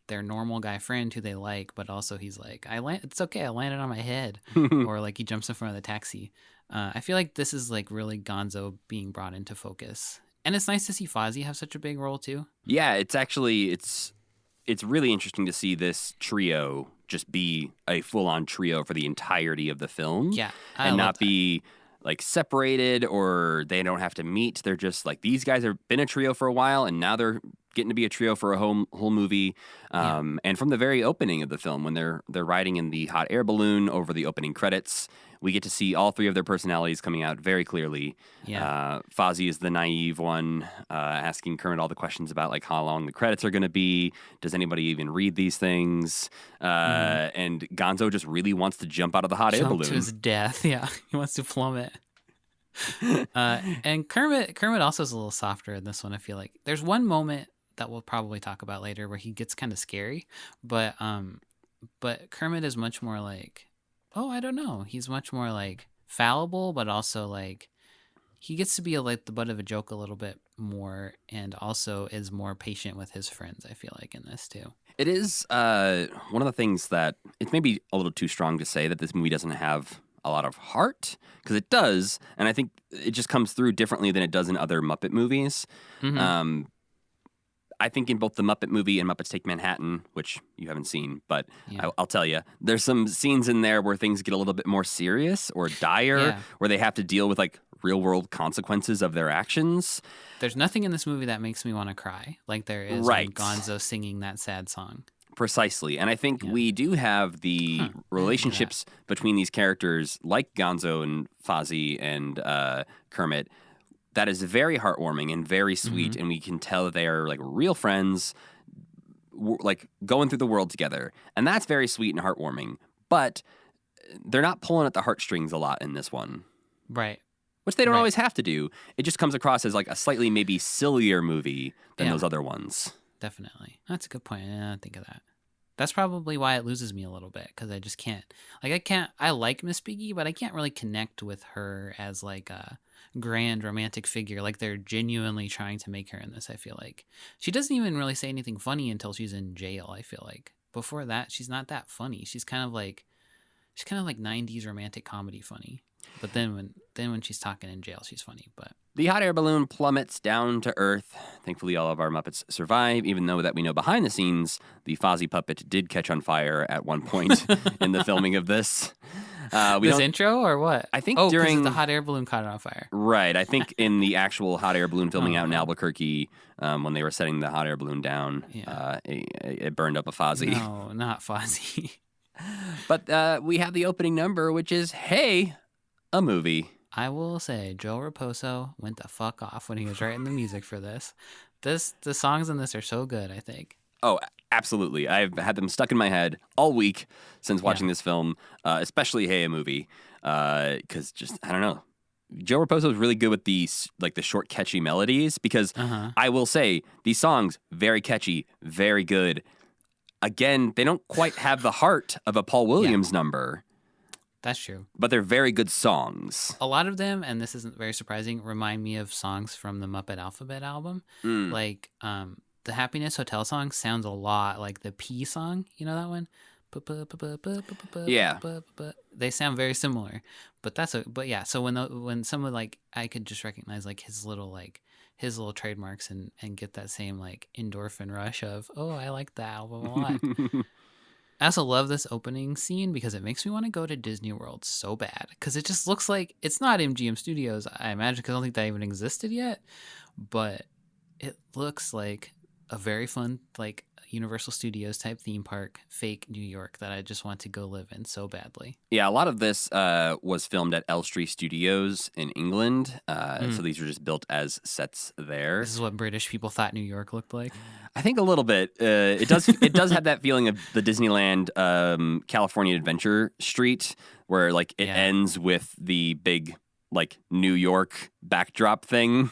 their normal guy friend who they like, but also he's like, it's okay, I landed on my head. Or he jumps in front of the taxi. I feel like this is really Gonzo being brought into focus. And it's nice to see Fozzie have such a big role too. Yeah, it's really interesting to see this trio just be a full-on trio for the entirety of the film. Yeah. And not be separated, or they don't have to meet. They're just these guys have been a trio for a while, and now they're getting to be a trio for a whole movie. And from the very opening of the film, when they're riding in the hot air balloon over the opening credits, we get to see all three of their personalities coming out very clearly. Yeah. Fozzie is the naive one, asking Kermit all the questions about how long the credits are going to be. Does anybody even read these things? And Gonzo just really wants to jump out of the hot air Jump balloon to his death. Yeah, he wants to plummet. And Kermit also is a little softer in this one. I feel like there's one moment that we'll probably talk about later where he gets kind of scary, but Kermit is much more I don't know. He's much more fallible, but also he gets to be the butt of a joke a little bit more, and also is more patient with his friends. I feel in this too. It is one of the things that it's maybe a little too strong to say that this movie doesn't have a lot of heart, because it does, and I think it just comes through differently than it does in other Muppet movies. I think in both the Muppet movie and Muppets Take Manhattan, which you haven't seen, but Yeah. I'll tell you, there's some scenes in there where things get a little bit more serious or dire, Yeah. where they have to deal with real world consequences of their actions. There's nothing in this movie that makes me want to cry, like there is Right. when Gonzo singing that sad song. Precisely. And I think we do have the relationships between these characters, like Gonzo and Fozzie and Kermit, that is very heartwarming and very sweet. And we can tell that they are real friends, going through the world together. And that's very sweet and heartwarming. But they're not pulling at the heartstrings a lot in this one, Right. which they don't Right. always have to do. It just comes across as a slightly maybe sillier movie than Yeah. those other ones. Definitely. That's a good point. I didn't think of that. That's probably why it loses me a little bit, because I just can't. I like Miss Piggy, but I can't really connect with her as a grand romantic figure. They're genuinely trying to make her in this, I feel like. She doesn't even really say anything funny until she's in jail, I feel like. Before that, she's not that funny. She's kind of like 90s romantic comedy funny. But then when she's talking in jail, she's funny. But The hot air balloon plummets down to Earth. Thankfully, all of our Muppets survive, even though that we know behind the scenes, the Fozzie puppet did catch on fire at one point in the filming of this. this intro or what? I think 'cause during- the hot air balloon caught on fire. Right. I think in the actual hot air balloon filming out in Albuquerque, when they were setting the hot air balloon down, it burned up a Fozzie. No, not Fozzie. But we have the opening number, which is, hey, a movie. I will say Joe Raposo went the fuck off when he was writing the music for this. The songs in this are so good, I think. Oh, absolutely. I've had them stuck in my head all week since watching this film, especially Hey, a Movie, because I don't know. Joe Raposo is really good with these, the short, catchy melodies, because I will say these songs, very catchy, very good. Again, they don't quite have the heart of a Paul Williams number, That's true. but they're very good songs. A lot of them, and this isn't very surprising, remind me of songs from the Muppet Alphabet album. The Happiness Hotel song sounds a lot like the P song. You know that one? Yeah. They sound very similar. But yeah, so when someone I could just recognize his little his little trademarks and get that same like endorphin rush of, oh, I like that album a lot. I also love this opening scene because it makes me want to go to Disney World so bad, because it just looks like it's not MGM Studios, I imagine, because I don't think that even existed yet, but it looks like a very fun like Universal Studios type theme park, fake New York, that I just want to go live in so badly. Yeah, a lot of this was filmed at Elstree Studios in England, so these were just built as sets there. This is what British people thought New York looked like. I think a little bit. It does have that feeling of the Disneyland California Adventure Street, where like it ends with the big like New York backdrop thing.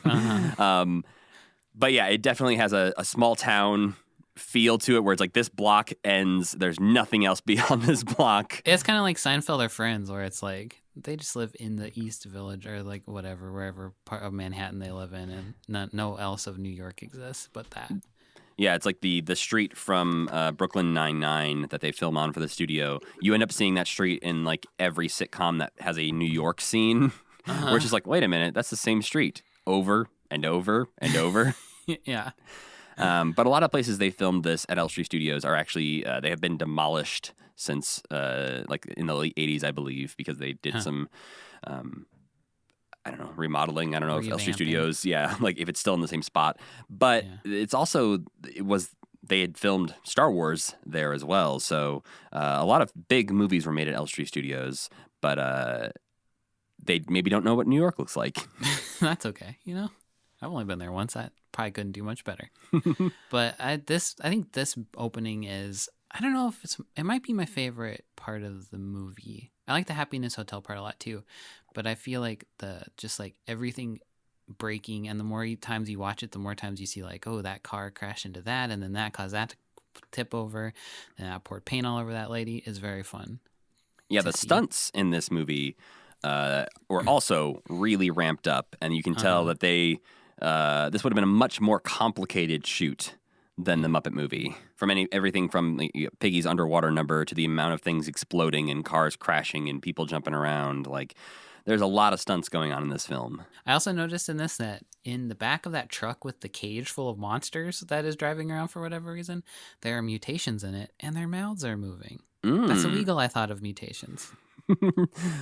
But yeah, it definitely has a small town feel to it, where it's like this block ends, there's nothing else beyond this block. It's kind of like Seinfeld or Friends, where it's like they just live in the East Village or like wherever part of Manhattan they live in, and no else of New York exists but that. Yeah, it's like the street from Brooklyn Nine-Nine that they film on for the studio. You end up seeing that street in like every sitcom that has a New York scene, where it's just like, wait a minute, that's the same street over and over and over. Yeah. But a lot of places they filmed this at Elstree Studios are actually they have been demolished since like in the late 80s, I believe, because they did some I don't know, remodeling. I don't know if Elstree Studios, like if it's still in the same spot. But it's also they had filmed Star Wars there as well. So a lot of big movies were made at Elstree Studios, but they maybe don't know what New York looks like. That's okay. You know, I've only been there once. I probably couldn't do much better. But I think this opening is, I don't know if it might be my favorite part of the movie. I like the Happiness Hotel part a lot too, but I feel like just like everything breaking, and the more times you watch it, the more times you see like, oh, that car crashed into that, and then that caused that to tip over, and that poured paint all over that lady, is very fun. Yeah, the stunts in this movie were also really ramped up, and you can tell that they this would have been a much more complicated shoot than the Muppet movie. From everything from Piggy's underwater number to the amount of things exploding and cars crashing and people jumping around, like there's a lot of stunts going on in this film. I also noticed in this that in the back of that truck with the cage full of monsters that is driving around for whatever reason, there are mutations in it and their mouths are moving. That's illegal, I thought, of mutations.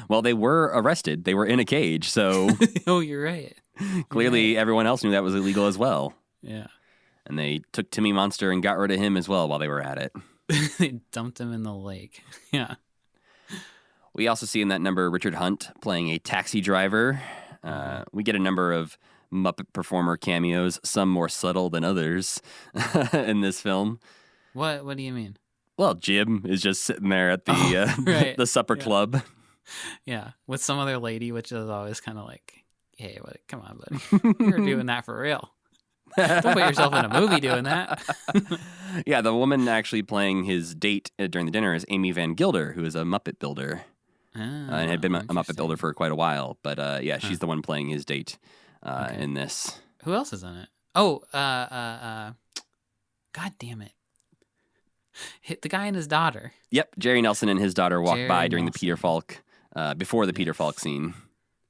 Well, they were arrested. They were in a cage, so... Oh, you're right. Clearly, everyone else knew that was illegal as well. Yeah. And they took Timmy Monster and got rid of him as well while they were at it. They dumped him in the lake. Yeah. We also see in that number Richard Hunt playing a taxi driver. We get a number of Muppet performer cameos, some more subtle than others in this film. What do you mean? Well, Jim is just sitting there at the the supper club. Yeah, with some other lady, which is always kind of like, hey, come on, buddy. You're doing that for real. Don't put yourself in a movie doing that. Yeah, the woman actually playing his date during the dinner is Amy Van Gilder, who is a Muppet builder. And had been a Muppet builder for quite a while. But yeah, she's the one playing his date in this. Who else is in it? Oh, God damn it. The guy and his daughter. Yep, Jerry Nelson and his daughter walk by during the Peter Falk, before the Peter Falk scene.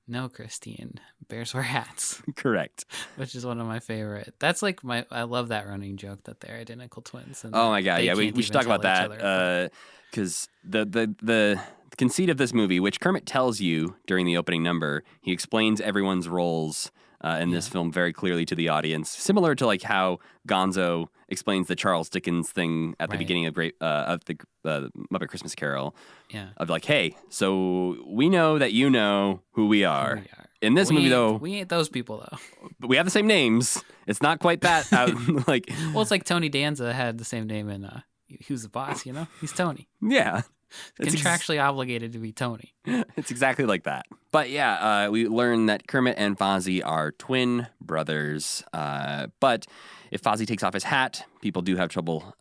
No, Christine. Bears wear hats. Correct. Which is one of my favorite. That's like I love that running joke that they're identical twins. And oh my God, yeah, we should talk about that. Because the conceit of this movie, which Kermit tells you during the opening number, he explains everyone's roles in this film very clearly to the audience, similar to like how Gonzo explains the Charles Dickens thing at the beginning of the Muppet Christmas Carol. Yeah, of like, hey, so we know that you know who we are. In this movie, though, we ain't those people though. But we have the same names. It's not quite that. Like, well, it's like Tony Danza had the same name in Who's the Boss? You know, he's Tony. Yeah. It's contractually obligated to be Tony. It's exactly like that. But yeah, we learn that Kermit and Fozzie are twin brothers. But if Fozzie takes off his hat, people do have trouble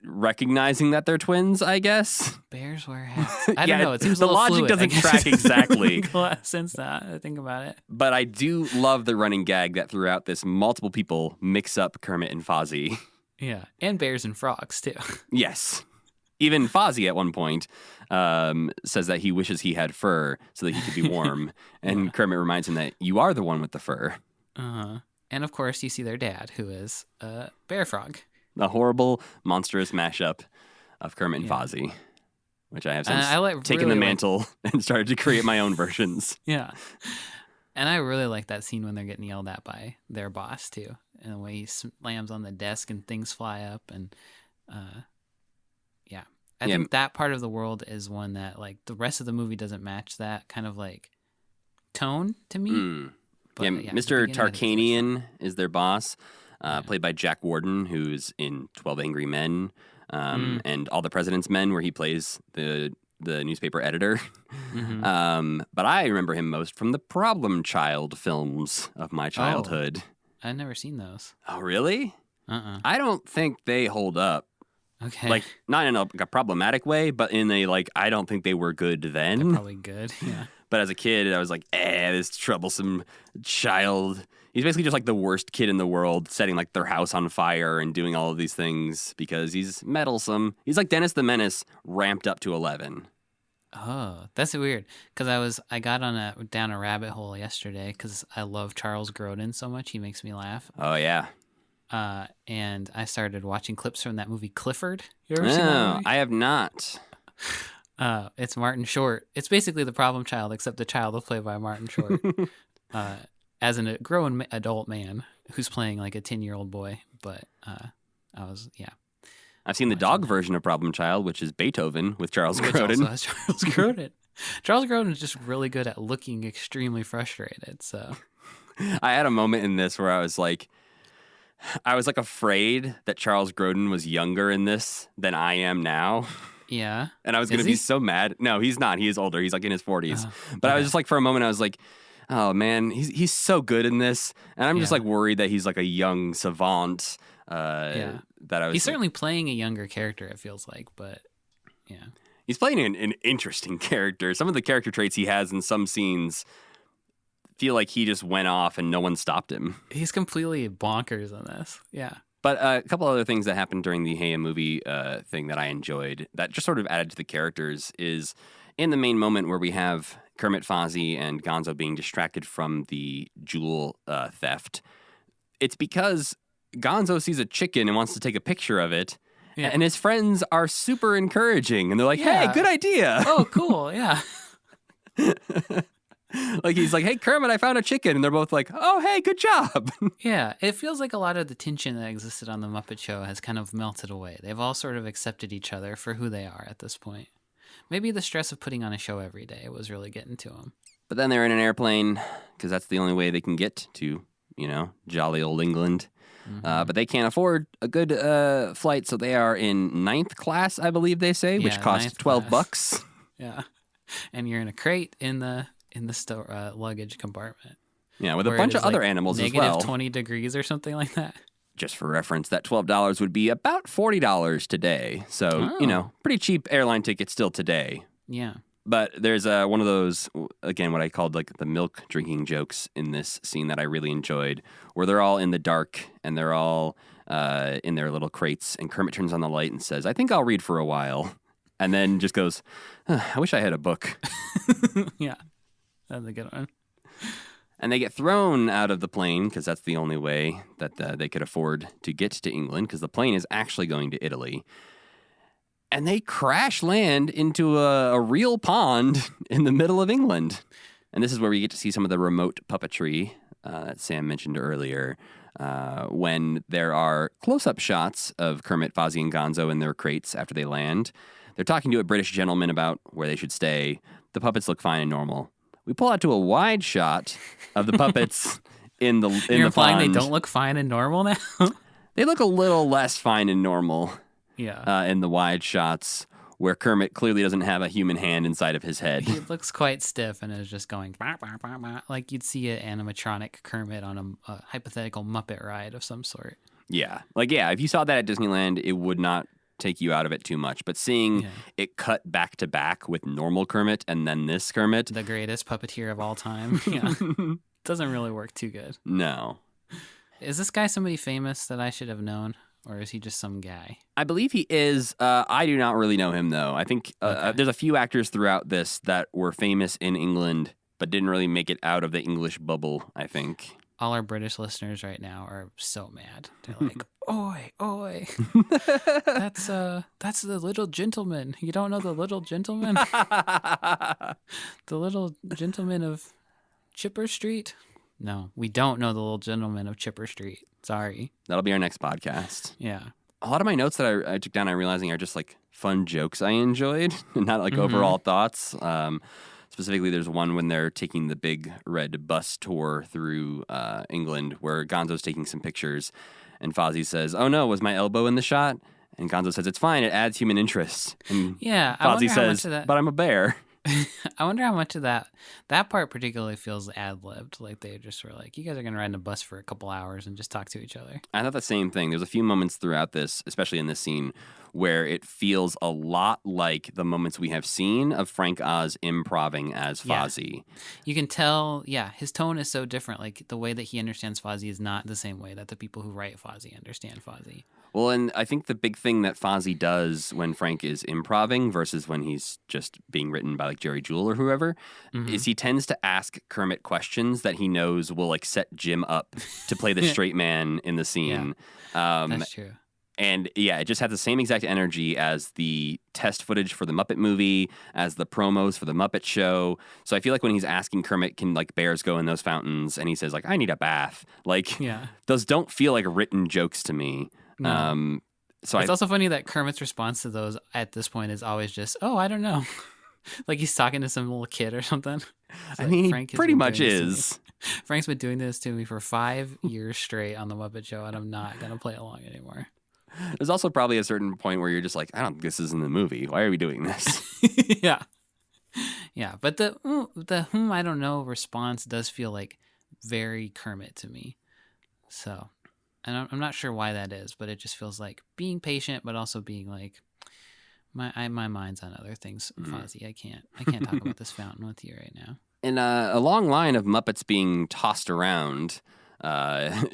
recognizing that they're twins, I guess. Bears wear hats. I don't know. It seems the a little logic fluid, doesn't track exactly. Since that, I think about it. But I do love the running gag that throughout this, multiple people mix up Kermit and Fozzie. Yeah, and bears and frogs too. Yes. Even Fozzie at one point says that he wishes he had fur so that he could be warm. And Kermit reminds him that you are the one with the fur. Uh-huh. And of course, you see their dad, who is Bear Frog. A horrible, monstrous mashup of Kermit and Fozzie, which I have since taken the mantle and started to create my own versions. Yeah. And I really like that scene when they're getting yelled at by their boss, too. And the way he slams on the desk and things fly up. And I think that part of the world is one that, like, the rest of the movie doesn't match that kind of, like, tone to me. But, Mr. Tarkanian is their boss, played by Jack Warden, who's in 12 Angry Men and All the President's Men, where he plays the newspaper editor. But I remember him most from the Problem Child films of my childhood. I've never seen those. Oh, really? I don't think they hold up. Okay. Like, not in a problematic way, but in a, like, I don't think they were good then. They're probably good, yeah. But as a kid, I was like, this troublesome child. He's basically just like the worst kid in the world, setting like their house on fire and doing all of these things because he's meddlesome. He's like Dennis the Menace ramped up to 11. Oh, that's weird. Because I got down a rabbit hole yesterday because I love Charles Grodin so much. He makes me laugh. Oh, yeah. And I started watching clips from that movie Clifford. You ever seen that movie? I have not. It's Martin Short. It's basically the Problem Child, except the child is played by Martin Short as a grown adult man who's playing like a 10-year-old boy. But I've seen the dog version of Problem Child, which is Beethoven with Charles Which Grodin. also has Charles Grodin. Charles Grodin is just really good at looking extremely frustrated. So I had a moment in this where I was like afraid that Charles Grodin was younger in this than I am now. Yeah. And I was going to be so mad. No, he's not. He is older. He's like in his 40s. But I was just like, for a moment, I was like, oh man, he's so good in this. And I'm just like worried that he's like a young savant. He's certainly playing a younger character, it feels like, but yeah. He's playing an interesting character. Some of the character traits he has in some scenes feel like he just went off and no one stopped him. He's completely bonkers on this. Yeah. But a couple other things that happened during the Hey, a Movie thing that I enjoyed that just sort of added to the characters is in the main moment where we have Kermit, Fozzie, and Gonzo being distracted from the jewel theft. It's because Gonzo sees a chicken and wants to take a picture of it. Yeah. And his friends are super encouraging. And they're like, hey, good idea. Oh, cool. Yeah. Like, he's like, hey, Kermit, I found a chicken. And they're both like, oh, hey, good job. Yeah. It feels like a lot of the tension that existed on The Muppet Show has kind of melted away. They've all sort of accepted each other for who they are at this point. Maybe the stress of putting on a show every day was really getting to them. But then they're in an airplane because that's the only way they can get to, jolly old England. Mm-hmm. But they can't afford a good flight, so they are in 9th class, I believe they say, which costs $12. Yeah. And you're in a crate in the luggage compartment. Yeah, with a bunch of other animals as well. Negative 20 degrees or something like that. Just for reference, that $12 would be about $40 today. So, pretty cheap airline ticket still today. Yeah. But there's one of those, again, what I called like the milk drinking jokes in this scene that I really enjoyed, where they're all in the dark and they're all in their little crates. And Kermit turns on the light and says, I think I'll read for a while. And then just goes, I wish I had a book. Yeah. That's a good one. And they get thrown out of the plane because that's the only way that they could afford to get to England because the plane is actually going to Italy. And they crash land into a real pond in the middle of England. And this is where we get to see some of the remote puppetry that Sam mentioned earlier when there are close-up shots of Kermit, Fozzie, and Gonzo in their crates after they land. They're talking to a British gentleman about where they should stay. The puppets look fine and normal. We pull out to a wide shot of the puppets in the You're implying pond. They don't look fine and normal now? They look a little less fine and normal. Yeah. In the wide shots where Kermit clearly doesn't have a human hand inside of his head. He looks quite stiff and is just going bah, bah, bah, bah, like you'd see an animatronic Kermit on a hypothetical Muppet ride of some sort. Yeah. If you saw that at Disneyland, it would not take you out of it too much. But seeing it cut back to back with normal Kermit and then this Kermit. The greatest puppeteer of all time. Yeah. Doesn't really work too good. No. Is this guy somebody famous that I should have known? or is he just some guy? I believe he is. I do not really know him, though. I think Okay. there's a few actors throughout this that were famous in England but didn't really make it out of the English bubble, I think. All our British listeners right now are so mad. They're like, "Oi, oi, that's the Little Gentleman. You don't know the Little Gentleman, the Little Gentleman of Chipper Street." No, we don't know the Little Gentleman of Chipper Street. Sorry. That'll be our next podcast. Yeah. A lot of my notes that I took down, I'm realizing, are just like fun jokes I enjoyed, and not like overall thoughts. Specifically, there's one when they're taking the big red bus tour through England where Gonzo's taking some pictures, and Fozzie says, "Oh no, was my elbow in the shot?" And Gonzo says, "It's fine, it adds human interest." And Yeah. I Fozzie wonder how says, much of that. "But I'm a bear." I wonder how much of that part particularly feels ad-libbed. Like they just were like, you guys are going to ride in a bus for a couple hours and just talk to each other. I thought the same thing. There's a few moments throughout this, especially in this scene, where it feels a lot like the moments we have seen of Frank Oz improving as Yeah. Fozzie. You can tell, yeah, his tone is so different. Like the way that he understands Fozzie is not the same way that the people who write Fozzie understand Fozzie. Well, and I think the big thing that Fozzie does when Frank is improving versus when he's just being written by like Jerry Jewell or whoever is he tends to ask Kermit questions that he knows will like set Jim up to play the straight man in the scene. That's true. And yeah, it just had the same exact energy as the test footage for the Muppet movie, as the promos for the Muppet show. So I feel like when he's asking Kermit, can like bears go in those fountains? And he says like, I need a bath. Like Yeah. those don't feel like written jokes to me. No. So It's also funny that Kermit's response to those at this point is always just, "Oh, I don't know." Like he's talking to some little kid or something. It's I like, mean, he "Frank has pretty been much doing this to me. is. Frank's been doing this to me for 5 years straight on the Muppet Show, and I'm not going to play along anymore." There's also probably a certain point where you're just like, I don't think this is in the movie. Why are we doing this? Yeah. Yeah. But the whom I don't know response does feel like very Kermit to me. So, and I'm not sure why that is, but it just feels like being patient, but also being like, my mind's on other things, Fozzie. I can't talk about this fountain with you right now. In a long line of Muppets being tossed around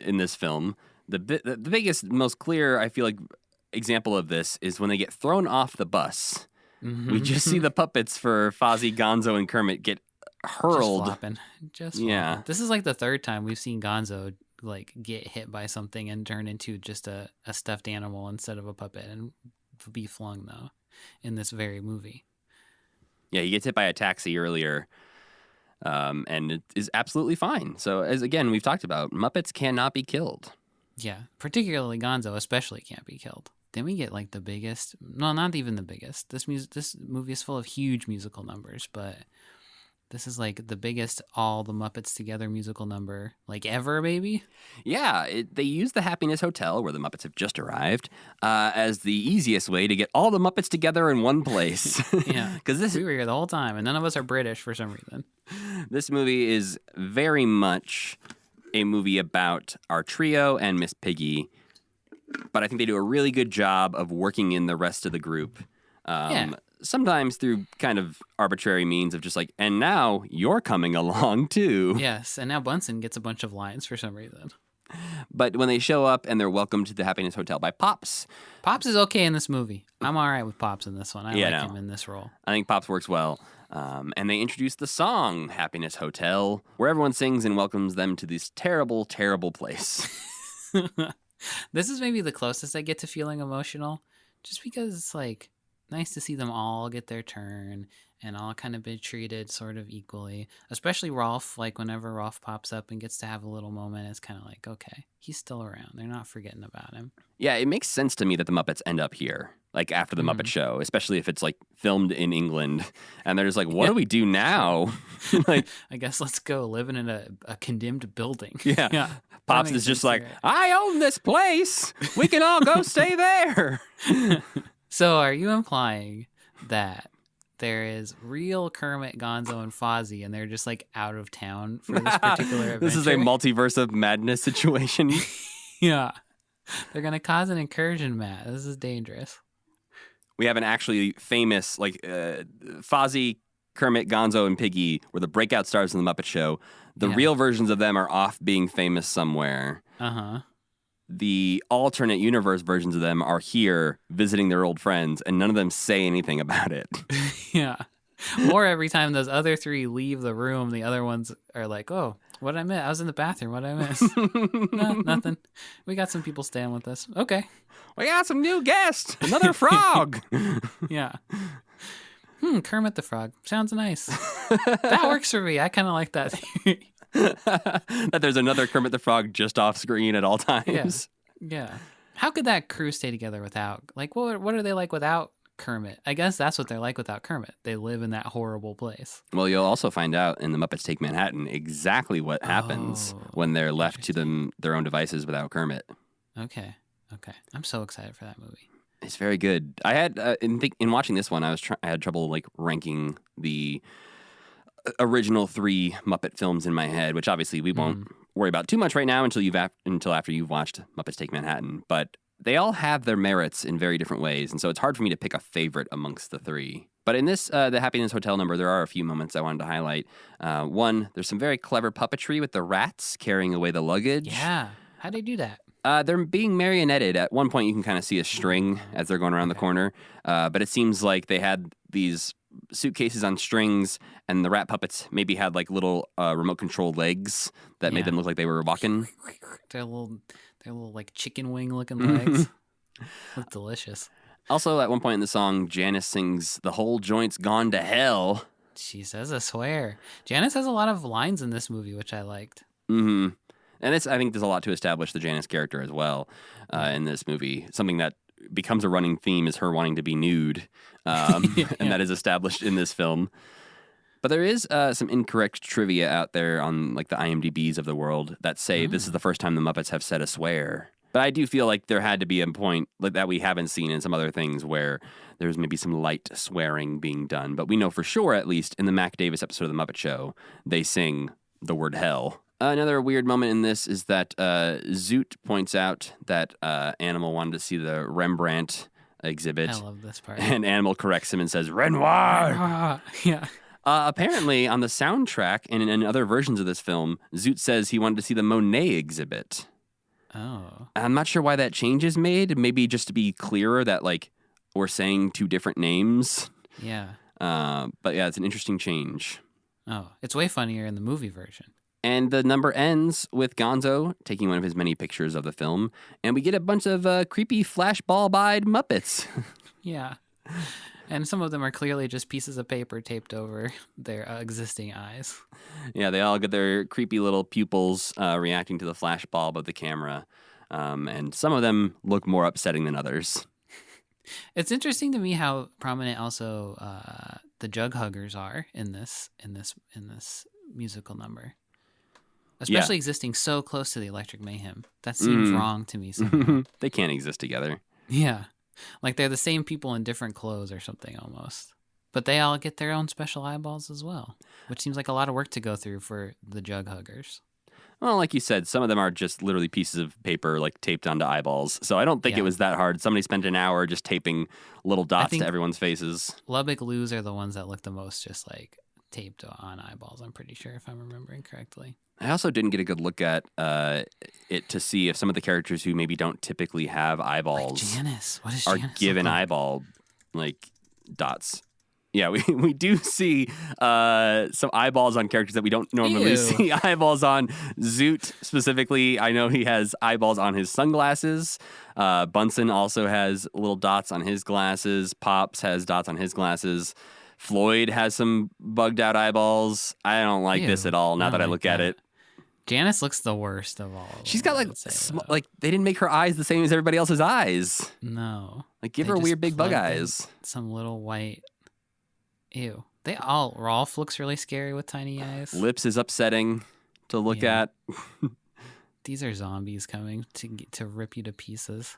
in this film, the biggest, most clear, I feel like, example of this is when they get thrown off the bus. We just see the puppets for Fozzie, Gonzo, and Kermit get hurled. Just Yeah. flopping. This is like the third time we've seen Gonzo like get hit by something and turn into just a stuffed animal instead of a puppet and be flung though in this very movie. Yeah, he gets hit by a taxi earlier, and it is absolutely fine. So, as again we've talked about, Muppets cannot be killed. Yeah, particularly Gonzo especially can't be killed. Then we get like the biggest, no, not even the biggest. This movie is full of huge musical numbers, but this is like the biggest all the Muppets together musical number like ever, maybe. Yeah, they use the Happiness Hotel, where the Muppets have just arrived, as the easiest way to get all the Muppets together in one place. Yeah, Because we were here the whole time, and none of us are British for some reason. this movie is very much a movie about our trio and Miss Piggy, but I think they do a really good job of working in the rest of the group. Sometimes through kind of arbitrary means of just like, and now you're coming along too. Yes, and now Bunsen gets a bunch of lines for some reason. But when they show up and they're welcomed to the Happiness Hotel by Pops, Pops is okay in this movie. I'm all right with Pops in this one. I Yeah, like no. him in this role. I think Pops works well. And they introduce the song Happiness Hotel, where everyone sings and welcomes them to this terrible, terrible place. This is maybe the closest I get to feeling emotional, just because it's like nice to see them all get their turn and all kind of be treated sort of equally. Especially Rolf, like whenever Rolf pops up and gets to have a little moment, it's kind of like, okay, he's still around. They're not forgetting about him. Yeah, it makes sense to me that the Muppets end up here, like after the Muppet Show, especially if it's like filmed in England. And they're just like, what do we do now? Like, I guess let's go living in a condemned building. yeah. That Pops makes is just sense like, here. I own this place. We can all go stay there. So are you implying that there is real Kermit, Gonzo, and Fozzie, and they're just like out of town for this particular adventure? This is a multiverse of madness situation. Yeah. They're going to cause an incursion, Matt. This is dangerous. We have an actually famous, like, Fozzie, Kermit, Gonzo, and Piggy were the breakout stars in the Muppet Show. The Yeah. real versions of them are off being famous somewhere. Uh-huh. the alternate universe versions of them are here visiting their old friends, and none of them say anything about it. Yeah. Or every time those other three leave the room, the other ones are like, "Oh, what did I miss? I was in the bathroom. What did I miss? No, nothing. We got some people staying with us. Okay. We got some new guests. Another frog. Yeah. Kermit the Frog. Sounds nice. That works for me. I kind of like that theory. That there's another Kermit the Frog just off screen at all times. Yeah. How could that crew stay together without, like, what are they like without Kermit? I guess that's what they're like without Kermit. They live in that horrible place. Well, you'll also find out in The Muppets Take Manhattan exactly what happens when they're left to their own devices without Kermit. Okay. I'm so excited for that movie. It's very good. I had in watching this one, I had trouble like ranking the original 3 Muppet films in my head, which obviously we won't worry about too much right now until after you've watched Muppets Take Manhattan. But they all have their merits in very different ways, and so it's hard for me to pick a favorite amongst the 3. But in this, the Happiness Hotel number, there are a few moments I wanted to highlight. One, there's some very clever puppetry with the rats carrying away the luggage. Yeah. How'd they do that? They're being marionetted. At one point, you can kind of see a string as they're going around the corner. But it seems like they had these suitcases on strings, and the rat puppets maybe had like little remote control legs that made them look like they were walking. They're little like chicken wing looking legs. Look delicious. Also, at one point in the song, Janice sings "The whole joint's gone to hell." She says a swear. Janice has a lot of lines in this movie, which I liked. Mm-hmm. And I think there's a lot to establish the Janice character as well in this movie. Something that becomes a running theme is her wanting to be nude, and that is established in this film. But there is some incorrect trivia out there on like the IMDb's of the world that say this is the first time the Muppets have said a swear. But I do feel like there had to be a point like that we haven't seen in some other things where there's maybe some light swearing being done. But we know for sure, at least in the Mac Davis episode of The Muppet Show, they sing the word hell. Another weird moment in this is that Zoot points out that Animal wanted to see the Rembrandt exhibit. I love this part. And Animal corrects him and says, Renoir! Yeah. Apparently, on the soundtrack and in other versions of this film, Zoot says he wanted to see the Monet exhibit. Oh. I'm not sure why that change is made. Maybe just to be clearer that, like, we're saying 2 different names. Yeah. But yeah, it's an interesting change. Oh, it's way funnier in the movie version. And the number ends with Gonzo taking one of his many pictures of the film, and we get a bunch of creepy flashbulb-eyed Muppets. Yeah. And some of them are clearly just pieces of paper taped over their existing eyes. Yeah, they all get their creepy little pupils reacting to the flashbulb of the camera, and some of them look more upsetting than others. It's interesting to me how prominent also the Jug Huggers are in this musical number. Especially existing so close to the Electric Mayhem. That seems wrong to me somehow. They can't exist together. Yeah. Like they're the same people in different clothes or something almost. But they all get their own special eyeballs as well, which seems like a lot of work to go through for the Jug Huggers. Well, like you said, some of them are just literally pieces of paper like taped onto eyeballs. So I don't think it was that hard. Somebody spent an hour just taping little dots to everyone's faces. Lubbock Loos are the ones that look the most just like taped on eyeballs, I'm pretty sure, if I'm remembering correctly. I also didn't get a good look at it to see if some of the characters who maybe don't typically have eyeballs like Janice. What is are Janice given eyeball like dots. Yeah, we do see some eyeballs on characters that we don't normally see eyeballs on. Zoot specifically, I know he has eyeballs on his sunglasses. Bunsen also has little dots on his glasses. Pops has dots on his glasses. Floyd has some bugged out eyeballs. I don't like this at all now that I look at it. Janice looks the worst of all. She's got like they didn't make her eyes the same as everybody else's eyes. No. Like give her weird big bug eyes. Some little white. Ew. Rolf looks really scary with tiny eyes. Lips is upsetting to look at. These are zombies coming to rip you to pieces.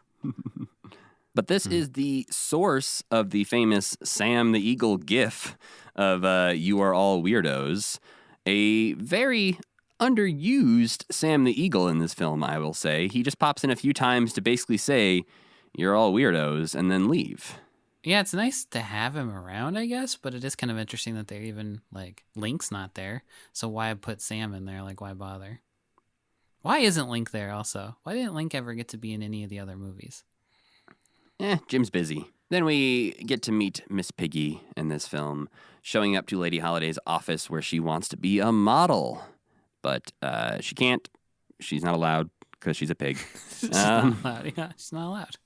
But this is the source of the famous Sam the Eagle gif of "You Are All Weirdos." A very underused Sam the Eagle in this film, I will say. He just pops in a few times to basically say, "You're all weirdos," and then leave. Yeah, it's nice to have him around, I guess, but it is kind of interesting that they're even, like, Link's not there. So why put Sam in there? Like, why bother? Why isn't Link there also? Why didn't Link ever get to be in any of the other movies? Jim's busy. Then we get to meet Miss Piggy in this film, showing up to Lady Holiday's office where she wants to be a model. But she can't. She's not allowed because she's a pig. She's not allowed. Yeah, she's not allowed.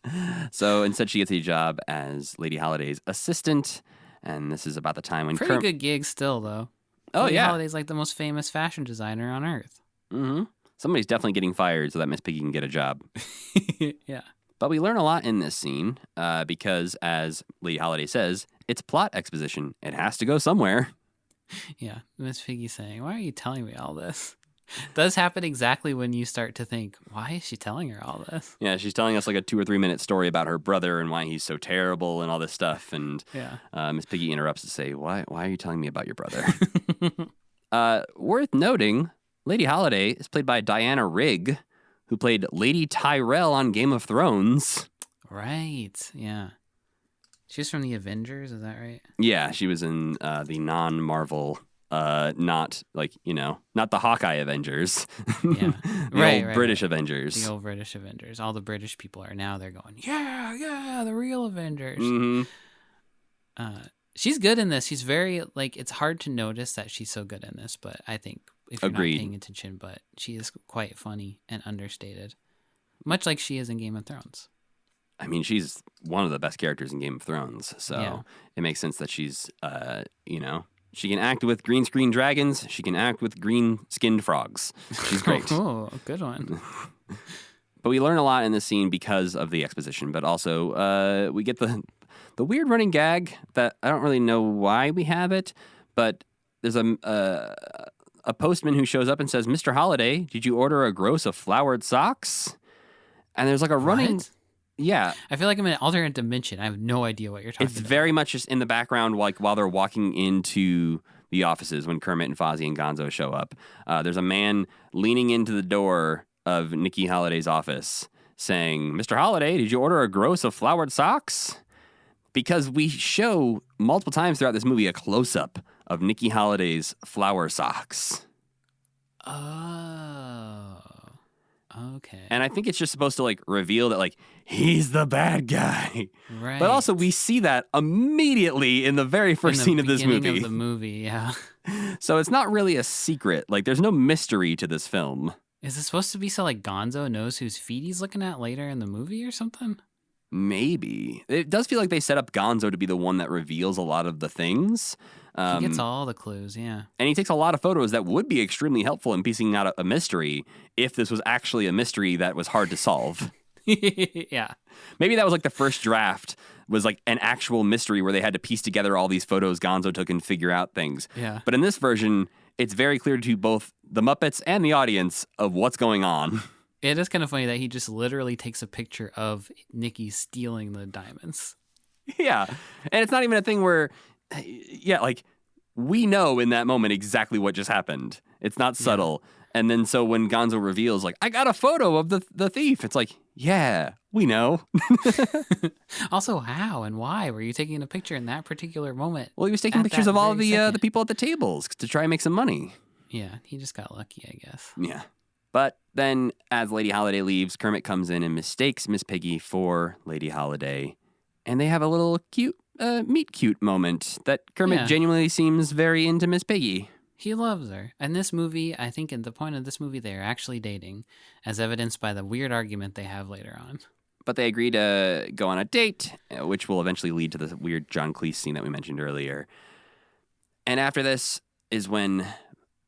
So instead she gets a job as Lady Holiday's assistant. And this is about the time when Pretty good gig still, though. Oh, Lady yeah. Holiday's like the most famous fashion designer on Earth. Mm-hmm. Somebody's definitely getting fired so that Miss Piggy can get a job. Yeah. But we learn a lot in this scene because, as Lady Holiday says, it's plot exposition. It has to go somewhere. Yeah. Miss Piggy saying, why are you telling me all this? Does happen exactly when you start to think, why is she telling her all this? Yeah, she's telling us like a 2 or 3 minute story about her brother and why he's so terrible and all this stuff. And Miss Piggy interrupts to say, why are you telling me about your brother? Worth noting, Lady Holiday is played by Diana Rigg, who played Lady Tyrell on Game of Thrones. Right. Yeah. She's from the Avengers, is that right? Yeah, she was in the non-Marvel, not the Hawkeye Avengers. Yeah. the old British Avengers. The old British Avengers. All the British people are now, they're going, yeah, the real Avengers. Mm-hmm. She's good in this. She's very, it's hard to notice that she's so good in this, but I think if you're Agreed. not paying attention, but she is quite funny and understated, much like she is in Game of Thrones. I mean, she's one of the best characters in Game of Thrones, so it makes sense that she's, she can act with green screen dragons. She can act with green skinned frogs. She's great. Oh, good one. But we learn a lot in this scene because of the exposition, but also we get the weird running gag that I don't really know why we have it, but there's a postman who shows up and says, "Mr. Holiday, did you order a gross of flowered socks?" And there's like a running... What? Yeah. I feel like I'm in an alternate dimension. I have no idea what you're talking It's about. very much just in the background, like while they're walking into the offices when Kermit and Fozzie and Gonzo show up. There's a man leaning into the door of Nikki Holiday's office saying, "Mr. Holiday, did you order a gross of flowered socks?" Because we show multiple times throughout this movie a close-up of Nikki Holiday's flower socks. Oh, okay. And I think it's just supposed to reveal that he's the bad guy. Right. But also we see that immediately in the very first scene of this movie. Of the movie, yeah. So it's not really a secret. There's no mystery to this film. Is it supposed to be so Gonzo knows whose feet he's looking at later in the movie or something? Maybe. It does feel like they set up Gonzo to be the one that reveals a lot of the things. He gets all the clues, yeah. And he takes a lot of photos that would be extremely helpful in piecing out a mystery if this was actually a mystery that was hard to solve. Yeah. Maybe that was the first draft was an actual mystery where they had to piece together all these photos Gonzo took and figure out things. Yeah. But in this version, it's very clear to both the Muppets and the audience of what's going on. It is kind of funny that he just literally takes a picture of Nikki stealing the diamonds. Yeah. And it's not even a thing where, we know in that moment exactly what just happened. It's not subtle. Yeah. And then so when Gonzo reveals, I got a photo of the thief, it's yeah, we know. Also, how and why were you taking a picture in that particular moment? Well, he was taking pictures of all of the people at the tables to try and make some money. Yeah, he just got lucky, I guess. Yeah. But then, as Lady Holiday leaves, Kermit comes in and mistakes Miss Piggy for Lady Holiday. And they have a little cute, meet-cute moment that Kermit genuinely seems very into Miss Piggy. He loves her. And this movie, I think at the point of this movie, they are actually dating, as evidenced by the weird argument they have later on. But they agree to go on a date, which will eventually lead to the weird John Cleese scene that we mentioned earlier. And after this is when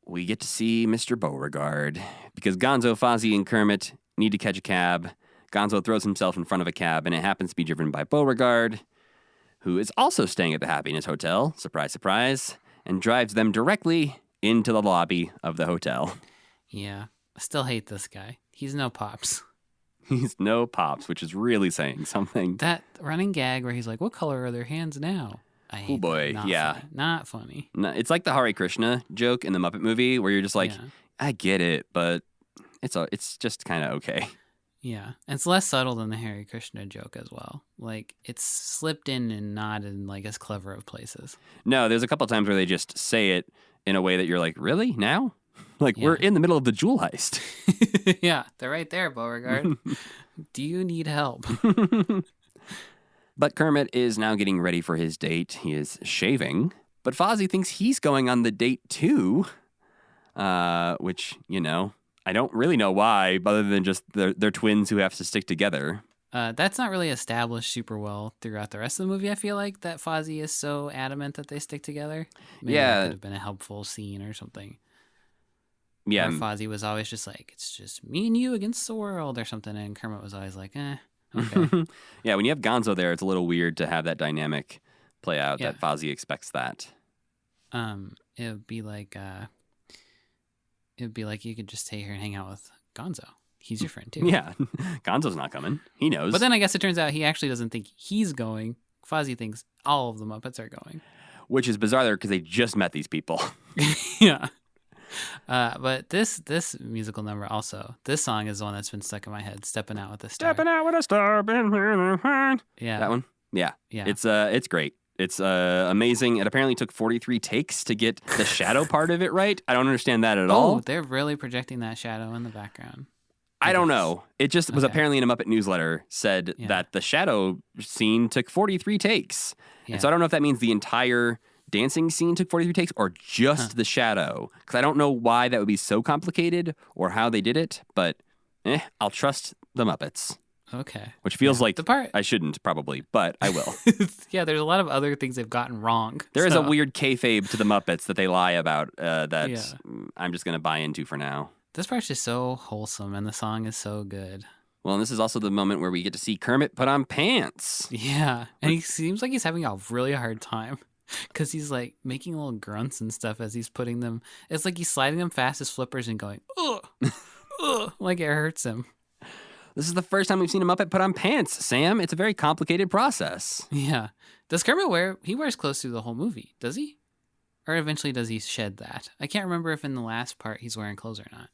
we get to see Mr. Beauregard, because Gonzo, Fozzie, and Kermit need to catch a cab. Gonzo throws himself in front of a cab, and it happens to be driven by Beauregard, who is also staying at the Happiness Hotel, surprise, surprise, and drives them directly into the lobby of the hotel. Yeah, I still hate this guy. He's no Pops. He's no Pops, which is really saying something. That running gag where he's like, what color are their hands now? I hate oh boy, that. yeah. Not funny. No, it's like the Hare Krishna joke in the Muppet movie where you're just I get it, but it's just kind of okay. Yeah, and it's less subtle than the Hare Krishna joke as well. It's slipped in and not in as clever of places. No, there's a couple times where they just say it in a way that you're really? Now? Like, we're Yeah. in the middle of the jewel heist. Yeah, they're right there, Beauregard. Do you need help? But Kermit is now getting ready for his date. He is shaving. But Fozzie thinks he's going on the date too, which, I don't really know why, other than just they're twins who have to stick together. That's not really established super well throughout the rest of the movie. I feel like that Fozzie is so adamant that they stick together. Maybe that could have been a helpful scene or something. Yeah. Or Fozzie was always just like, it's just me and you against the world or something. And Kermit was always like, okay. Yeah, when you have Gonzo there, it's a little weird to have that dynamic play out, that Fozzie expects that. It would be like you could just stay here and hang out with Gonzo. He's your friend too. Yeah, Gonzo's not coming. He knows. But then I guess it turns out he actually doesn't think he's going. Fozzie thinks all of the Muppets are going. Which is bizarre there because they just met these people. Yeah. But this musical number also, this song is the one that's been stuck in my head. Stepping Out with a Star. Stepping out with a star. Yeah. That one? Yeah. Yeah. It's great. It's amazing. It apparently took 43 takes to get the shadow part of it right. I don't understand that at all. Oh, they're really projecting that shadow in the background. I don't know. It just was apparently in a Muppet newsletter said that the shadow scene took 43 takes. Yeah. And so I don't know if that means the entire dancing scene took 43 takes or just the shadow. Because I don't know why that would be so complicated or how they did it. But I'll trust the Muppets. Okay. Which feels like the part I shouldn't probably, but I will. Yeah, there's a lot of other things they've gotten wrong. There is a weird kayfabe to the Muppets that they lie about that Yeah. I'm just going to buy into for now. This part's just so wholesome, and the song is so good. Well, and this is also the moment where we get to see Kermit put on pants. Yeah, and he seems like he's having a really hard time because he's like making little grunts and stuff as he's putting them. It's like he's sliding them fast as flippers and going, ugh, ugh, like it hurts him. This is the first time we've seen a Muppet put on pants, Sam. It's a very complicated process. Yeah. Does Kermit he wears clothes through the whole movie, does he? Or eventually does he shed that? I can't remember if in the last part he's wearing clothes or not.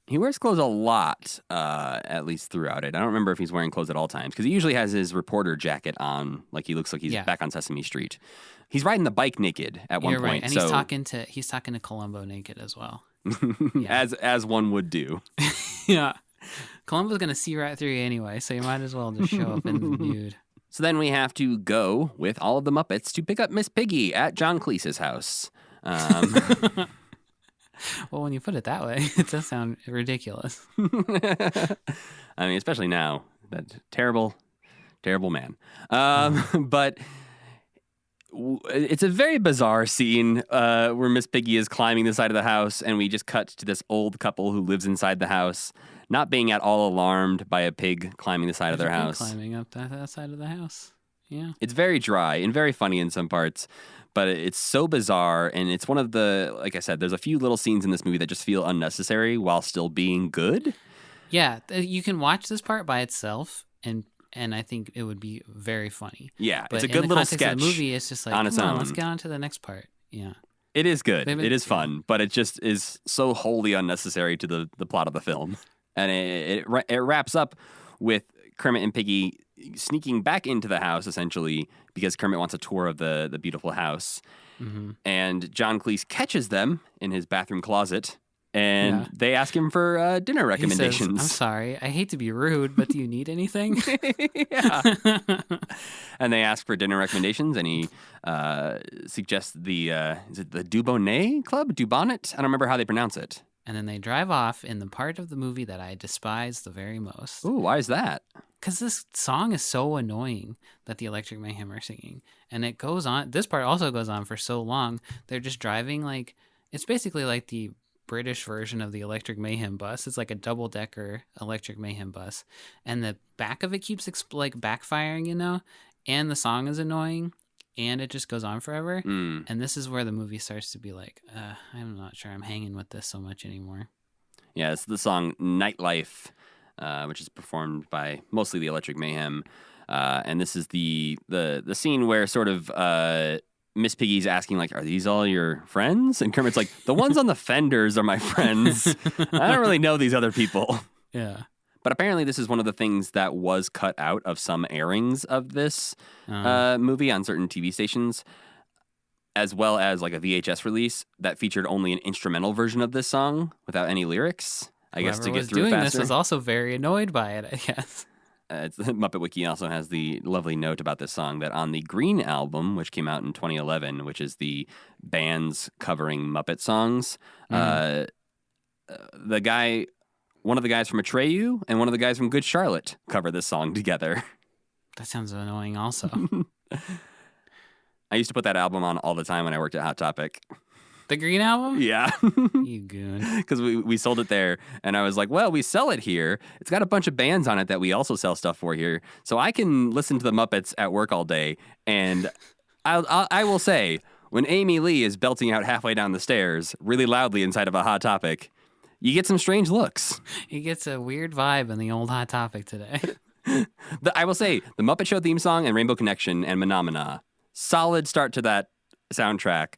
He wears clothes a lot, at least throughout it. I don't remember if he's wearing clothes at all times, because he usually has his reporter jacket on, like he looks like he's back on Sesame Street. He's riding the bike naked at one You're point. right, and he's talking to Columbo naked as well. as one would do. Yeah. Columbo's going to see right through you anyway, so you might as well just show up in the nude. So then we have to go with all of the Muppets to pick up Miss Piggy at John Cleese's house. Well, when you put it that way, it does sound ridiculous. I mean, especially now. That terrible, terrible man. But it's a very bizarre scene where Miss Piggy is climbing the side of the house, and we just cut to this old couple who lives inside the house, not being at all alarmed by a pig climbing the side of their house. Climbing up that side of the house. Yeah. It's very dry and very funny in some parts, but it's so bizarre. And it's one of the, like I said, there's a few little scenes in this movie that just feel unnecessary while still being good. Yeah. You can watch this part by itself, and I think it would be very funny. Yeah. But it's a good little sketch. Of the movie, it's just like, on its own. Let's get on to the next part. Yeah. It is good. It is fun, but it just is so wholly unnecessary to the plot of the film. And it wraps up with Kermit and Piggy sneaking back into the house, essentially, because Kermit wants a tour of the beautiful house. Mm-hmm. And John Cleese catches them in his bathroom closet, and they ask him for dinner recommendations. He says, I'm sorry, I hate to be rude, but do you need anything? Yeah. And they ask for dinner recommendations, and he suggests is it the Dubonnet Club? Dubonnet? I don't remember how they pronounce it. And then they drive off in the part of the movie that I despise the very most. Ooh, why is that? Because this song is so annoying that the Electric Mayhem are singing. And it goes on, this part also goes on for so long. They're just driving like, it's basically like the British version of the Electric Mayhem bus. It's like a double-decker Electric Mayhem bus. And the back of it keeps like backfiring, and the song is annoying. And it just goes on forever. And this is where the movie starts to be like, I'm not sure I'm hanging with this so much anymore. Yeah, it's the song Nightlife, which is performed by mostly the Electric Mayhem. And this is the scene where sort of Miss Piggy's asking, like, are these all your friends? And Kermit's like, the ones on the fenders are my friends. I don't really know these other people. Yeah. But apparently this is one of the things that was cut out of some airings of this movie on certain TV stations. as well as like a VHS release that featured only an instrumental version of this song without any lyrics. I guess to Whoever get was through it doing faster. this was also very annoyed by it, I guess. Muppet Wiki also has the lovely note about this song that on the Green album, which came out in 2011, which is the bands covering Muppet songs, one of the guys from Atreyu and one of the guys from Good Charlotte cover this song together. That sounds annoying also. I used to put that album on all the time when I worked at Hot Topic. The Green Album? Yeah. You goon. Because we sold it there, and I was like, well, we sell it here. It's got a bunch of bands on it that we also sell stuff for here. So I can listen to the Muppets at work all day. And I will say, when Amy Lee is belting out halfway down the stairs really loudly inside of a Hot Topic, you get some strange looks. He gets a weird vibe in the old Hot Topic today. I will say, the Muppet Show theme song and Rainbow Connection and Menomina, solid start to that soundtrack.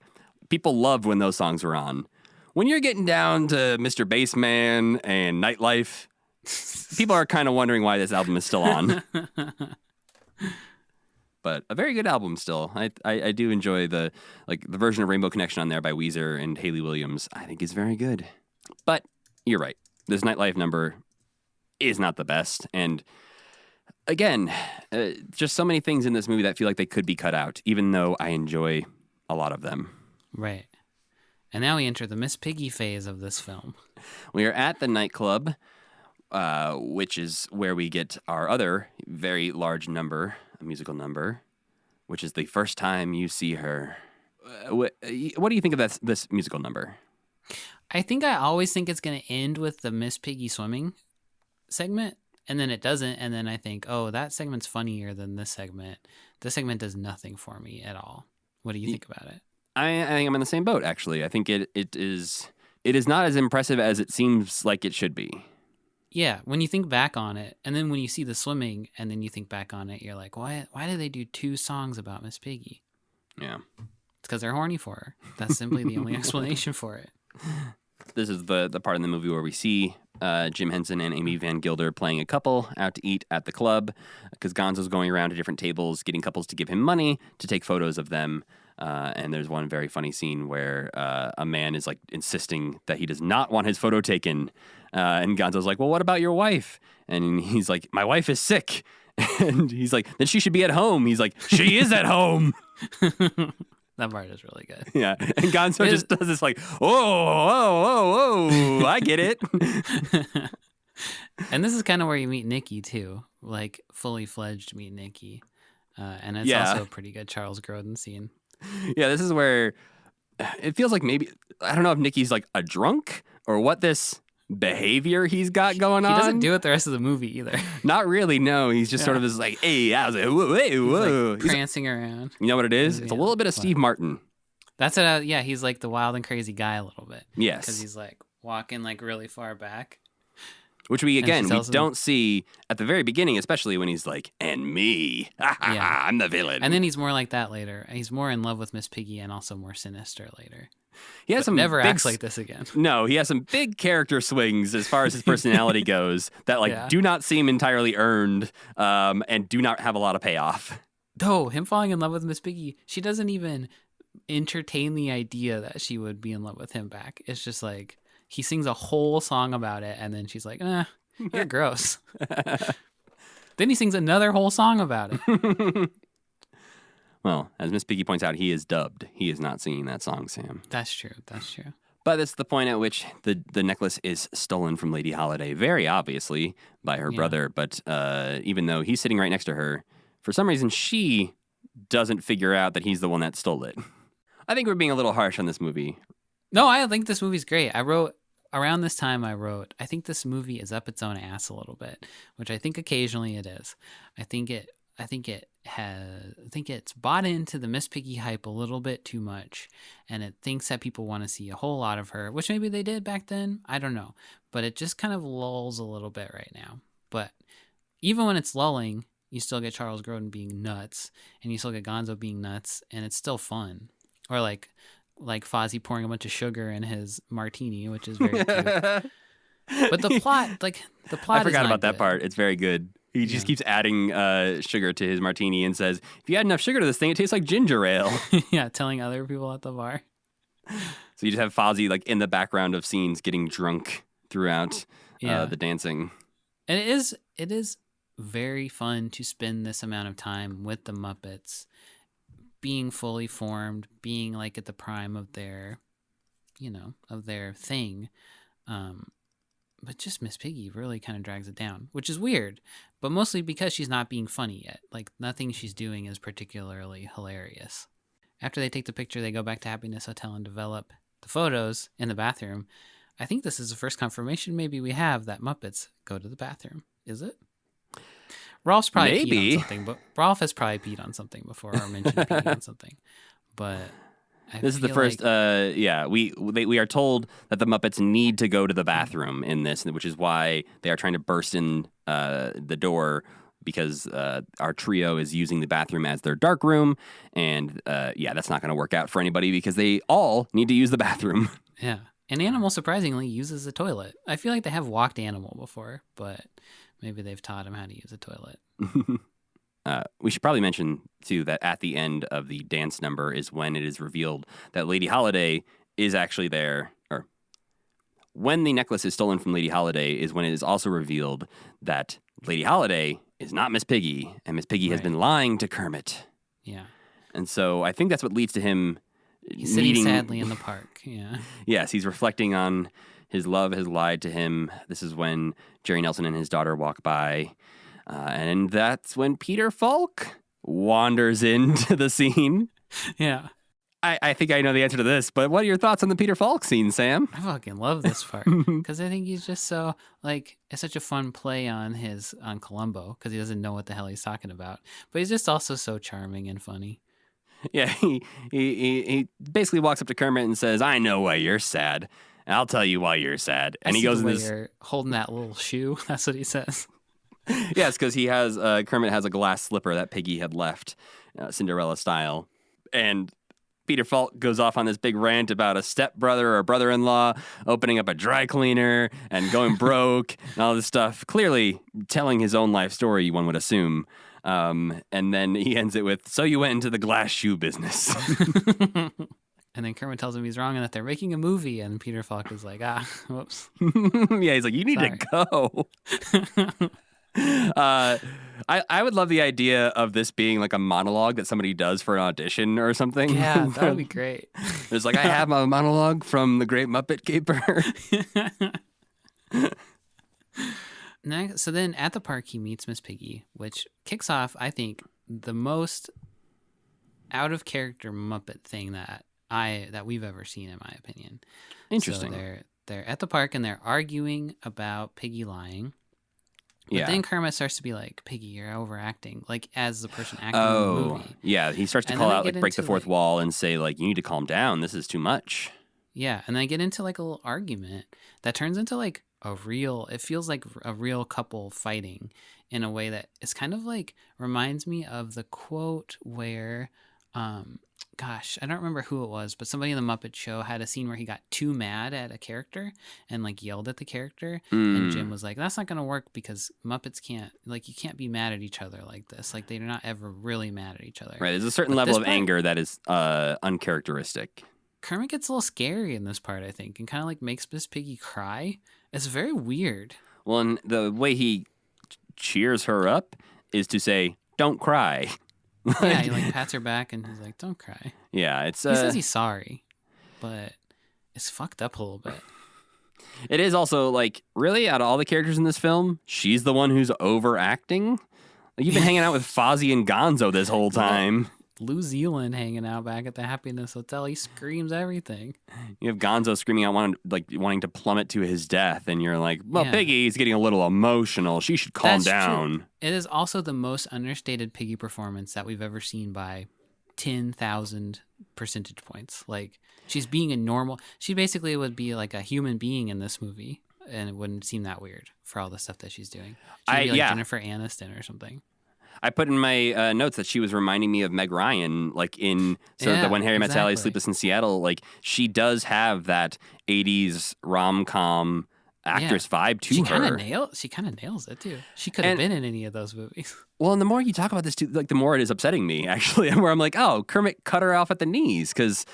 People loved when those songs were on. When you're getting down to Mr. Bassman and Nightlife, people are kind of wondering why this album is still on. But a very good album still. I do enjoy the version of Rainbow Connection on there by Weezer and Hayley Williams. I think is very good. But you're right. This Nightlife number is not the best. And again, just so many things in this movie that feel like they could be cut out, even though I enjoy a lot of them. Right. And now we enter the Miss Piggy phase of this film. We are at the nightclub, which is where we get our other very large number, a musical number, which is the first time you see her. What do you think of this musical number? I always think it's going to end with the Miss Piggy swimming segment, and then it doesn't, and then I think, oh, that segment's funnier than this segment. This segment does nothing for me at all. What do you think about it? I think I'm in the same boat, actually. I think it is not as impressive as it seems like it should be. Yeah, when you think back on it, and then when you see the swimming, and then you think back on it, you're like, why did they do 2 songs about Miss Piggy? Yeah. It's because they're horny for her. That's simply the only explanation for it. This is the part in the movie where we see Jim Henson and Amy Van Gilder playing a couple out to eat at the club because Gonzo's going around to different tables getting couples to give him money to take photos of them. And there's one very funny scene where a man is like insisting that he does not want his photo taken. And Gonzo's like, well, what about your wife? And he's like, my wife is sick. And he's like, then she should be at home. He's like, she is at home. That part is really good. Yeah. And Gonzo just does this like, oh, I get it. And this is kind of where you meet Nikki too, like fully fledged meet Nikki. And it's also a pretty good Charles Grodin scene. Yeah, this is where it feels like maybe, I don't know if Nikki's like a drunk or what this behavior he's got going on. He doesn't do it the rest of the movie either. Not really, no. He's just sort of this like, hey, I was like, whoa, whoa. Like prancing around. You know what it is? It's a little bit of Steve Martin. That's what he's like the wild and crazy guy a little bit. Yes. Because he's like walking like really far back. Which we don't see at the very beginning, especially when he's like, and me. I'm the villain. And then he's more like that later. He's more in love with Miss Piggy and also more sinister later. He has some never acts like this again. No, he has some big character swings as far as his personality goes that do not seem entirely earned and do not have a lot of payoff. Though him falling in love with Miss Piggy, she doesn't even entertain the idea that she would be in love with him back. It's just like he sings a whole song about it, and then she's like, you're gross. Then he sings another whole song about it. Well, as Miss Piggy points out, he is dubbed. He is not singing that song, Sam. That's true. But it's the point at which the necklace is stolen from Lady Holiday, very obviously, by her brother. But even though he's sitting right next to her, for some reason, she doesn't figure out that he's the one that stole it. I think we're being a little harsh on this movie. No, I think this movie's great. Around this time, I think this movie is up its own ass a little bit, which I think occasionally it is. I think it's bought into the Miss Piggy hype a little bit too much, and it thinks that people want to see a whole lot of her, which maybe they did back then. I don't know, but it just kind of lulls a little bit right now. But even when it's lulling, you still get Charles Grodin being nuts, and you still get Gonzo being nuts, and it's still fun. Or like Fozzie pouring a bunch of sugar in his martini, which is very cute. But the plot I forgot about that good. part. It's very good. He just keeps adding sugar to his martini and says, if you add enough sugar to this thing, it tastes like ginger ale. Yeah, telling other people at the bar. So you just have Fozzie like in the background of scenes getting drunk throughout the dancing. And it is very fun to spend this amount of time with the Muppets, being fully formed, being like at the prime of their, of their thing. But just Miss Piggy really kind of drags it down, which is weird, but mostly because she's not being funny yet. Like, nothing she's doing is particularly hilarious. After they take the picture, they go back to Happiness Hotel and develop the photos in the bathroom. I think this is the first confirmation maybe we have that Muppets go to the bathroom. Is it? Rolf's probably peed on something, but Rolf has probably peed on something before or mentioned peeing on something. But this is the first. We are told that the Muppets need to go to the bathroom in this, which is why they are trying to burst in the door because our trio is using the bathroom as their dark room, and that's not going to work out for anybody because they all need to use the bathroom. Yeah, and Animal surprisingly uses the toilet. I feel like they have walked Animal before, but maybe they've taught him how to use a toilet. We should probably mention, too, that at the end of the dance number is when it is revealed that Lady Holiday is actually there. Or when the necklace is stolen from Lady Holiday is when it is also revealed that Lady Holiday is not Miss Piggy, and Miss Piggy has been lying to Kermit. Yeah. And so I think that's what leads to him He's sitting sadly in the park. Yeah. Yes, he's reflecting on his love has lied to him. This is when Jerry Nelson and his daughter walk by. And that's when Peter Falk wanders into the scene. Yeah. I think I know the answer to this, but what are your thoughts on the Peter Falk scene, Sam? I fucking love this part because I think he's just so, like, it's such a fun play on Columbo because he doesn't know what the hell he's talking about. But he's just also so charming and funny. Yeah, he basically walks up to Kermit and says, I know why you're sad. And I'll tell you why you're sad. And he goes in this. You're holding that little shoe. That's what he says. Yes, because he has Kermit has a glass slipper that Piggy had left, Cinderella style, and Peter Falk goes off on this big rant about a stepbrother or brother-in-law opening up a dry cleaner and going broke and all this stuff. Clearly telling his own life story, one would assume. And then he ends it with, so you went into the glass shoe business. And then Kermit tells him he's wrong and that they're making a movie. And Peter Falk is like, whoops. Yeah, he's like, you need to go. I would love the idea of this being like a monologue that somebody does for an audition or something. Yeah, that would be great. It's like, I have a monologue from the Great Muppet Caper. So then at the park, he meets Miss Piggy, which kicks off, I think, the most out of character Muppet thing that we've ever seen, in my opinion. Interesting. So they're at the park and they're arguing about Piggy lying. But then Kermit starts to be like, Piggy, you're overacting, like as the person acting in the movie. Yeah, he starts to call out, like break the fourth wall and say, like, you need to calm down. This is too much. Yeah, and they get into like a little argument that turns into like it feels like a real couple fighting in a way that is kind of like reminds me of the quote where, gosh, I don't remember who it was, but somebody in the Muppet Show had a scene where he got too mad at a character and like yelled at the character. And Jim was like, that's not going to work because Muppets can't, like, you can't be mad at each other like this. Like, they're not ever really mad at each other. Right. There's a certain level of anger that is uncharacteristic. Kermit gets a little scary in this part, I think, and kind of like makes Miss Piggy cry. It's very weird. Well, and the way he cheers her up is to say, don't cry. Yeah, he like pats her back and he's like, don't cry. Yeah, it's he says he's sorry, but it's fucked up a little bit. It is also like, really, out of all the characters in this film, she's the one who's overacting. Like, you've been hanging out with Fozzie and Gonzo this whole time. New Zealand hanging out back at the Happiness Hotel. He screams everything. You have Gonzo screaming out, wanting to plummet to his death, and you're like, well, Piggy's getting a little emotional. She should calm down. True. It is also the most understated Piggy performance that we've ever seen by 10,000 percentage points. Like, she's being a normal... She basically would be like a human being in this movie, and it wouldn't seem that weird for all the stuff that she's doing. She'd be like Jennifer Aniston or something. I put in my notes that she was reminding me of Meg Ryan, like in the When Harry Met Sally, Sleepless in Seattle. Like, she does have that 80s rom-com actress vibe to She her. She kind of nails it too. She could have been in any of those movies. Well, and the more you talk about this too, like the more it is upsetting me actually, where I'm like, oh, Kermit cut her off at the knees because.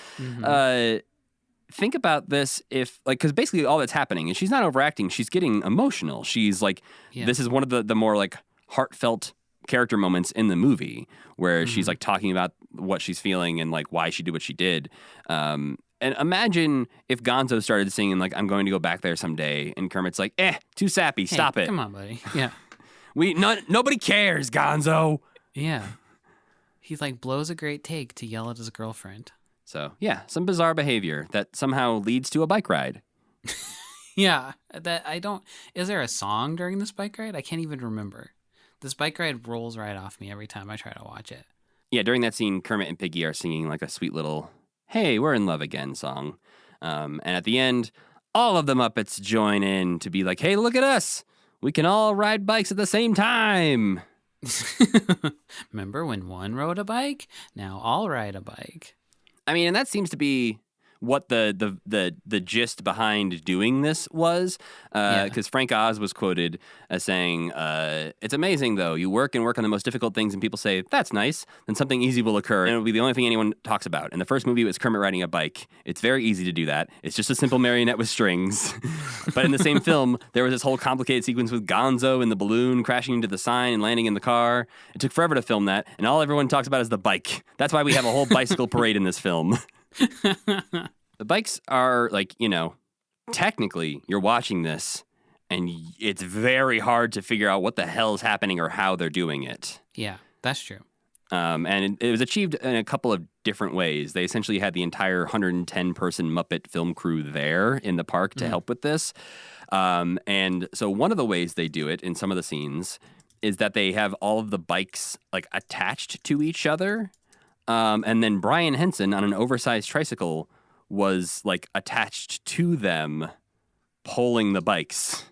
Think about this because basically all that's happening is she's not overacting. She's getting emotional. She's like, this is one of the more like heartfelt character moments in the movie where she's like talking about what she's feeling and like why she did what she did. And imagine if Gonzo started singing like, I'm going to go back there someday. And Kermit's like, too sappy. Stop it. Come on, buddy. Yeah. Nobody cares, Gonzo. Yeah. He like blows a great take to yell at his girlfriend. So, yeah, some bizarre behavior that somehow leads to a bike ride. Yeah, is there a song during this bike ride? I can't even remember. This bike ride rolls right off me every time I try to watch it. Yeah, during that scene, Kermit and Piggy are singing like a sweet little, hey, we're in love again song. And at the end, all of the Muppets join in to be like, hey, look at us. We can all ride bikes at the same time. Remember when one rode a bike? Now I'll ride a bike. I mean, and that seems to be what the gist behind doing this was, because Frank Oz was quoted as saying, "It's amazing though. You work and work on the most difficult things, and people say that's nice. Then something easy will occur, and it'll be the only thing anyone talks about." In the first movie, it was Kermit riding a bike. It's very easy to do that. It's just a simple marionette with strings. But in the same film, there was this whole complicated sequence with Gonzo and the balloon crashing into the sign and landing in the car. It took forever to film that, and all everyone talks about is the bike. That's why we have a whole bicycle parade in this film. The bikes are like, technically you're watching this and it's very hard to figure out what the hell is happening or how they're doing it. Yeah, that's true. And it was achieved in a couple of different ways. They essentially had the entire 110-person Muppet film crew there in the park to help with this. And so one of the ways they do it in some of the scenes is that they have all of the bikes like attached to each other. And then Brian Henson on an oversized tricycle was like attached to them, pulling the bikes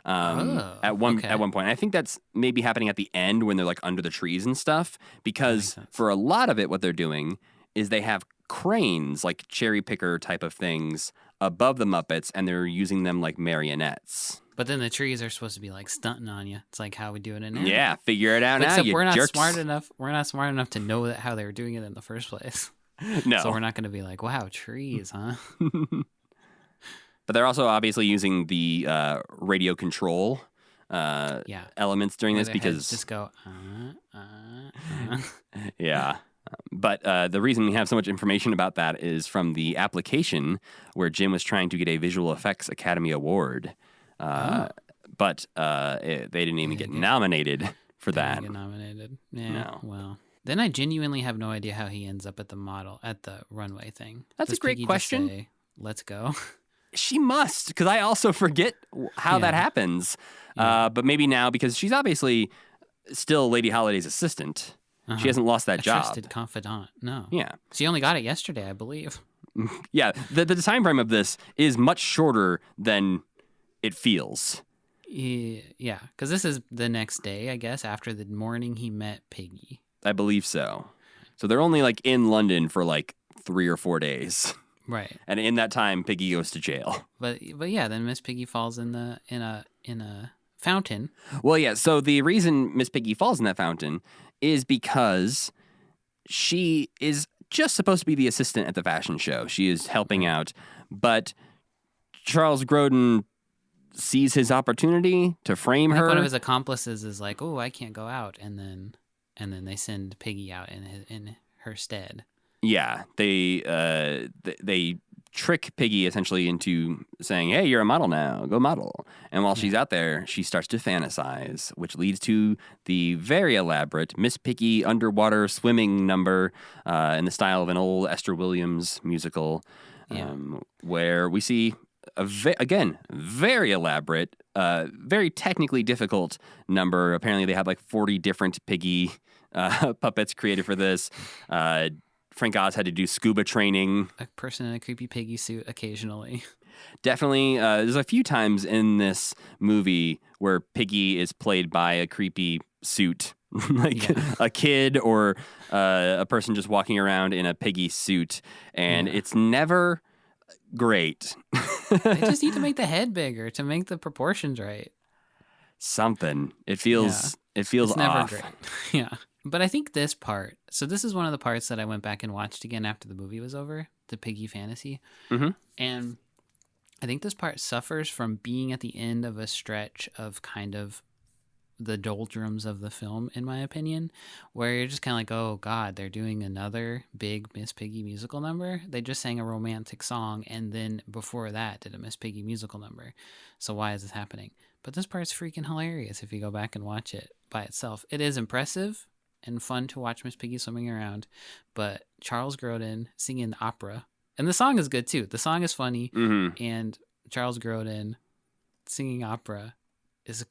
at one point. And I think that's maybe happening at the end when they're like under the trees and stuff. Because for a lot of it, what they're doing is they have cranes, like cherry picker type of things, above the Muppets, and they're using them like marionettes. But then the trees are supposed to be like stunting on you. It's like how we do it in there. Yeah, figure it out now. Except you we're not jerks. smart enough. We're not smart enough to know how they were doing it in the first place. No. So we're not going to be like, wow, trees, huh? But they're also obviously using the radio control elements during Where this their because heads just go. yeah. But the reason we have so much information about that is from the application where Jim was trying to get a Visual Effects Academy Award. But they didn't even get nominated for that. Get nominated. Yeah. No. Well, then I genuinely have no idea how he ends up at the runway thing. That's Does a great Piggy just question. say, let's go. She must, because I also forget how that happens. But maybe now, because she's obviously still Lady Holiday's assistant. She hasn't lost that job. Trusted confidant. No. Yeah. She only got it yesterday, I believe. Yeah. The time frame of this is much shorter than it feels. Yeah, because this is the next day, I guess, after the morning he met Piggy. I believe so. So they're only like in London for like 3 or 4 days. Right. And in that time, Piggy goes to jail. But yeah, then Miss Piggy falls in a fountain. Well, yeah. So the reason Miss Piggy falls in that fountain is because she is just supposed to be the assistant at the fashion show. She is helping out, but Charles Grodin sees his opportunity to frame her. One of his accomplices is like, "Oh, I can't go out," and then they send Piggy out in her stead. Yeah, they trick Piggy essentially into saying, "Hey, you're a model now. Go model." And while she's out there, she starts to fantasize, which leads to the very elaborate Miss Piggy underwater swimming number in the style of an old Esther Williams musical, where we see again very elaborate, very technically difficult number. Apparently, they had like 40 different Piggy puppets created for this. Frank Oz had to do scuba training. A person in a creepy Piggy suit occasionally. Definitely. There's a few times in this movie where Piggy is played by a creepy suit, like a kid or a person just walking around in a Piggy suit. And it's never great. They just need to make the head bigger to make the proportions right. Something. It feels It's off. never great. Yeah. But I think this part, so this is one of the parts that I went back and watched again after the movie was over, the Piggy fantasy. Mhm. And I think this part suffers from being at the end of a stretch of kind of the doldrums of the film, in my opinion, where you're just kind of like, oh God, they're doing another big Miss Piggy musical number. They just sang a romantic song, and then before that did a Miss Piggy musical number. So why is this happening? But this part's freaking hilarious if you go back and watch it by itself. It is impressive and fun to watch Miss Piggy swimming around, but Charles Grodin singing opera, and the song is good too. The song is funny, and Charles Grodin singing opera is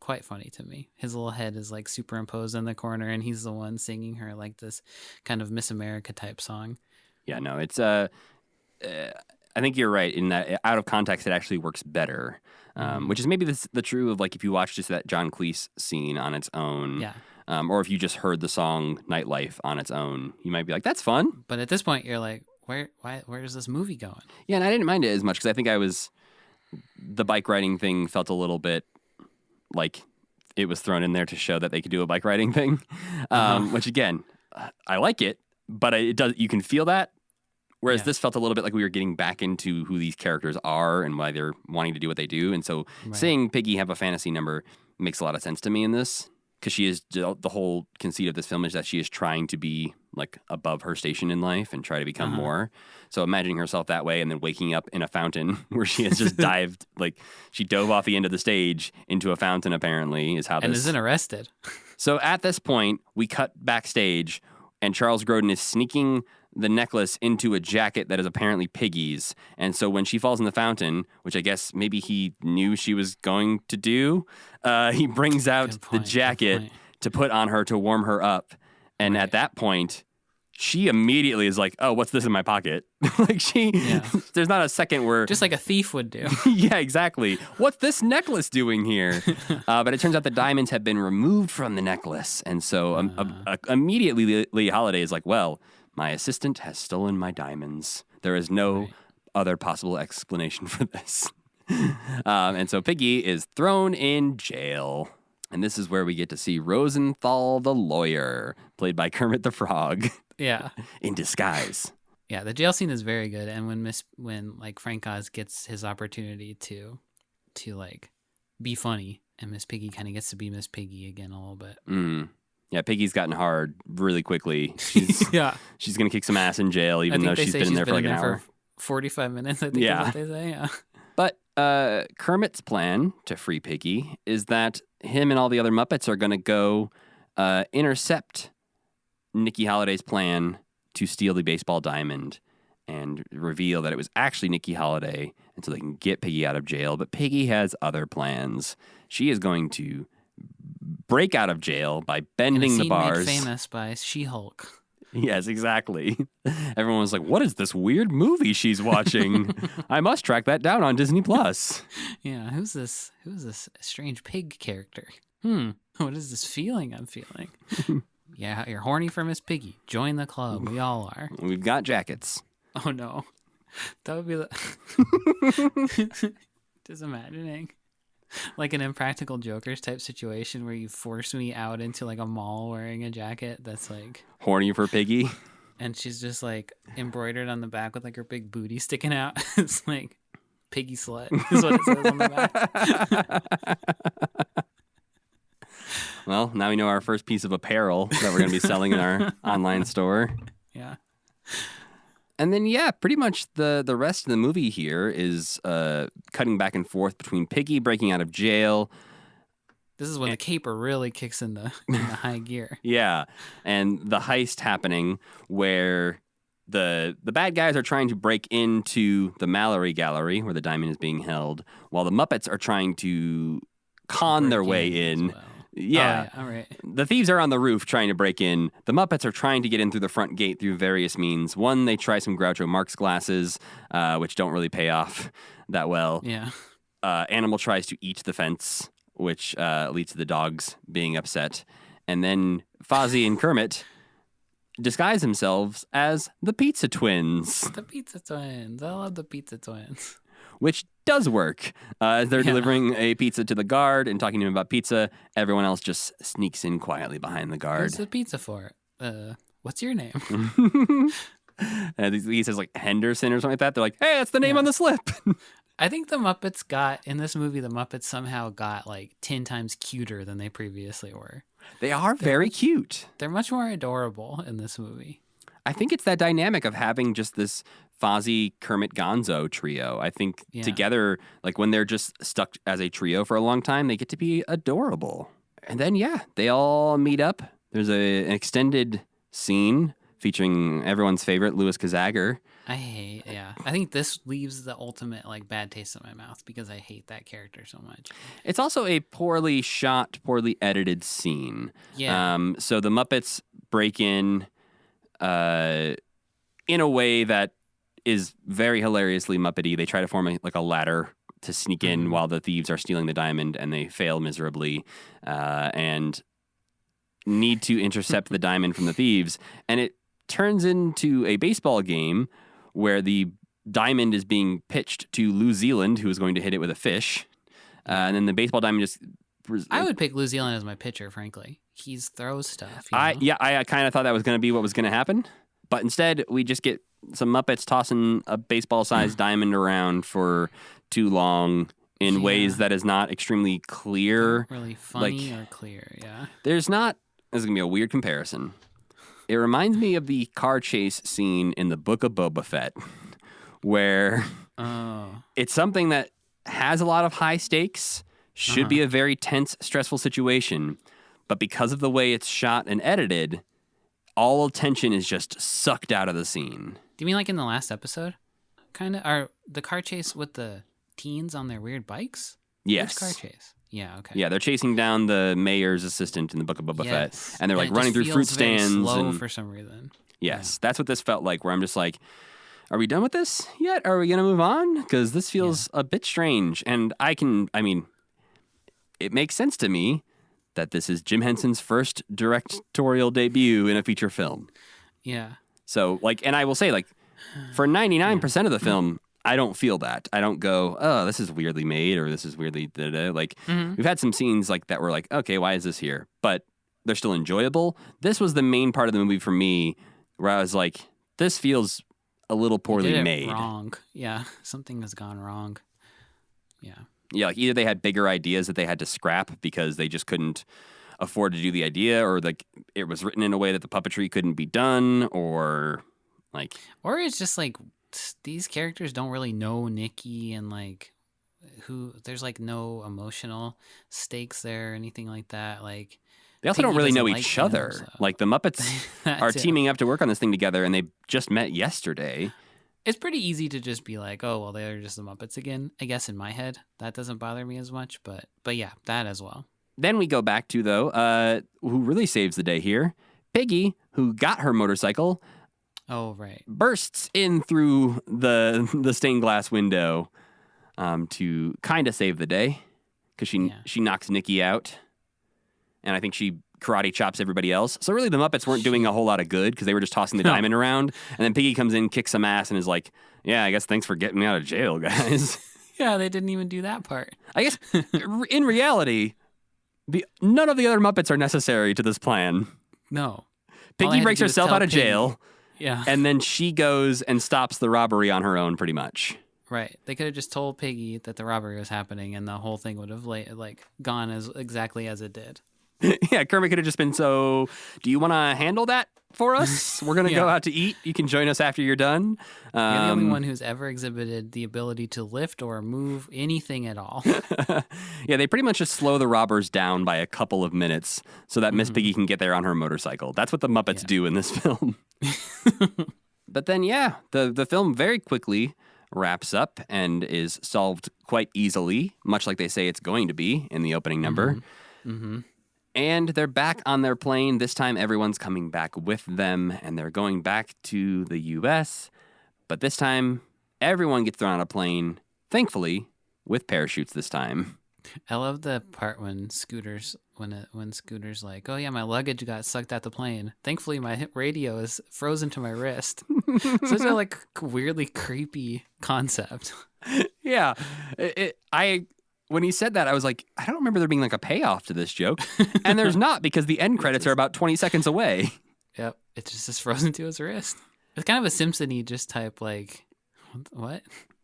quite funny to me. His little head is like superimposed in the corner, and he's the one singing her like this kind of Miss America type song. Yeah, no, it's I think you're right in that out of context it actually works better, which is maybe the true of like if you watch just that John Cleese scene on its own, Yeah. Or if you just heard the song Nightlife on its own, you might be like, that's fun. But at this point, you're like, where is this movie going? Yeah, and I didn't mind it as much because I think the bike riding thing felt a little bit like it was thrown in there to show that they could do a bike riding thing, which again, I like it, but it does. You can feel that. Whereas this felt a little bit like we were getting back into who these characters are and why they're wanting to do what they do. And so seeing Piggy have a fantasy number makes a lot of sense to me in this, because she is the whole conceit of this film is that she is trying to be like above her station in life and try to become more. So imagining herself that way and then waking up in a fountain where she has just dived, like she dove off the end of the stage into a fountain apparently is how this... And isn't arrested. So at this point, we cut backstage and Charles Grodin is sneaking the necklace into a jacket that is apparently Piggy's. And so when she falls in the fountain, which I guess maybe he knew she was going to do, he brings out the jacket to put on her to warm her up. And at that point, she immediately is like, oh, what's this in my pocket? Like there's not a second where... Just like a thief would do. Yeah, exactly. What's this necklace doing here? But it turns out the diamonds have been removed from the necklace. And so immediately Lee Holiday is like, well, my assistant has stolen my diamonds. There is no other possible explanation for this. And so Piggy is thrown in jail. And this is where we get to see Rosenthal the lawyer, played by Kermit the Frog. Yeah. In disguise. Yeah, the jail scene is very good. And when like Frank Oz gets his opportunity to like be funny, and Miss Piggy kind of gets to be Miss Piggy again a little bit. Yeah, Piggy's gotten hard really quickly. She's going to kick some ass in jail, even though she's been in there for like an hour. 45 minutes, I think is what they say. Yeah. But Kermit's plan to free Piggy is that him and all the other Muppets are going to go intercept Nikki Holiday's plan to steal the baseball diamond and reveal that it was actually Nikki Holiday, and so they can get Piggy out of jail. But Piggy has other plans. She is going to break out of jail by bending the bars. Made famous by She-Hulk. Yes, exactly. Everyone was like, what is this weird movie she's watching? I must track that down on Disney Plus. Yeah, who's this strange pig character? What is this feeling I'm feeling? Yeah, you're horny for Miss Piggy. Join the club. We all are. We've got jackets. Oh no. That would be just imagining like an Impractical Jokers type situation where you force me out into like a mall wearing a jacket that's like horny for Piggy, and she's just like embroidered on the back with like her big booty sticking out. It's like Piggy Slut is what it says on the back. Well, now we know our first piece of apparel that we're going to be selling in our online store. Yeah. And then, pretty much the rest of the movie here is cutting back and forth between Piggy breaking out of jail. This is when the caper really kicks in the high gear. Yeah, and the heist happening where the bad guys are trying to break into the Mallory Gallery where the diamond is being held, while the Muppets are trying to con their way in. Well. Yeah. All right. The thieves are on the roof trying to break in. The Muppets are trying to get in through the front gate through various means. One, they try some Groucho Marx glasses, which don't really pay off that well. Yeah. Animal tries to eat the fence, which leads to the dogs being upset. And then Fozzie and Kermit disguise themselves as the Pizza Twins. The Pizza Twins. I love the Pizza Twins. which does work. As they're delivering a pizza to the guard and talking to him about pizza, everyone else just sneaks in quietly behind the guard. What's the pizza for? What's your name? And he says like Henderson or something like that. They're like, hey, that's the name on the slip. I think the Muppets in this movie, the Muppets somehow got like 10 times cuter than they previously were. They are very cute. They're much more adorable in this movie. I think it's that dynamic of having just this Fozzie, Kermit, Gonzo trio. I think together, like when they're just stuck as a trio for a long time, they get to be adorable. And then, they all meet up. There's an extended scene featuring everyone's favorite, Louis Kazagger. I think this leaves the ultimate like bad taste in my mouth because I hate that character so much. It's also a poorly shot, poorly edited scene. Yeah. So the Muppets break in a way that is very hilariously Muppety. They try to form a ladder to sneak in while the thieves are stealing the diamond, and they fail miserably and need to intercept the diamond from the thieves. And it turns into a baseball game where the diamond is being pitched to New Zealand, who is going to hit it with a fish. And then the baseball diamond just... I would pick New Zealand as my pitcher, frankly. He throws stuff. I kind of thought that was going to be what was going to happen. But instead, we just get some Muppets tossing a baseball-sized diamond around for too long in ways that is not extremely clear. Not really funny or clear, There's not... This is going to be a weird comparison. It reminds me of the car chase scene in the Book of Boba Fett, where it's something that has a lot of high stakes, should be a very tense, stressful situation, but because of the way it's shot and edited, all tension is just sucked out of the scene. Do you mean like in the last episode? Kind of? Or the car chase with the teens on their weird bikes? Yes. Which car chase? Yeah, okay. Yeah, they're chasing down the mayor's assistant in the Book of Boba Fett, and they're like running through fruit stands. Slow for some reason. Yes, that's what this felt like. Where I'm just like, are we done with this yet? Are we gonna move on? Because this feels a bit strange, and it makes sense to me that this is Jim Henson's first directorial debut in a feature film. Yeah. So and I will say for 99% of the film, I don't feel that. I don't go, oh, this is weirdly made or this is weirdly da-da. We've had some scenes like that were like, okay, why is this here? But they're still enjoyable. This was the main part of the movie for me where I was like, this feels a little poorly made. Wrong. Yeah, something has gone wrong. Yeah. Yeah, either they had bigger ideas that they had to scrap because they just couldn't afford to do the idea, or it was written in a way that the puppetry couldn't be done, or it's just these characters don't really know Nikki and there's no emotional stakes there or anything like that. They also don't really know each other. So. The Muppets are teaming up to work on this thing together, and they just met yesterday. It's pretty easy to just be like, oh, well, they're just the Muppets again. I guess in my head, that doesn't bother me as much, but yeah, that as well. Then we go back to, though, who really saves the day here. Piggy, who got her motorcycle, bursts in through the stained glass window to kind of save the day because she knocks Nikki out, and I think she karate chops everybody else. So really the Muppets weren't doing a whole lot of good because they were just tossing the diamond around, and then Piggy comes in, kicks some ass, and is like, yeah, I guess thanks for getting me out of jail, guys. Yeah, they didn't even do that part. I guess in reality, none of the other Muppets are necessary to this plan. No. Piggy breaks herself out of jail. Yeah. And then she goes and stops the robbery on her own, pretty much. Right. They could have just told Piggy that the robbery was happening, and the whole thing would have gone as exactly as it did. Yeah, Kermit could have just been, so do you want to handle that for us? We're going to go out to eat. You can join us after you're done. You're the only one who's ever exhibited the ability to lift or move anything at all. Yeah, they pretty much just slow the robbers down by a couple of minutes so that Miss Piggy can get there on her motorcycle. That's what the Muppets do in this film. But then, the film very quickly wraps up and is solved quite easily, much like they say it's going to be in the opening number. And they're back on their plane. This time, everyone's coming back with them, and they're going back to the U.S. But this time, everyone gets thrown on a plane, thankfully, with parachutes this time. I love the part when Scooter's like, oh yeah, my luggage got sucked out the plane. Thankfully, my radio is frozen to my wrist. Such a weirdly creepy concept. Yeah. When he said that, I was like, I don't remember there being like a payoff to this joke. And there's not, because the end credits are about 20 seconds away. Yep, it just is frozen to his wrist. It's kind of a Simpson-y just type like, what?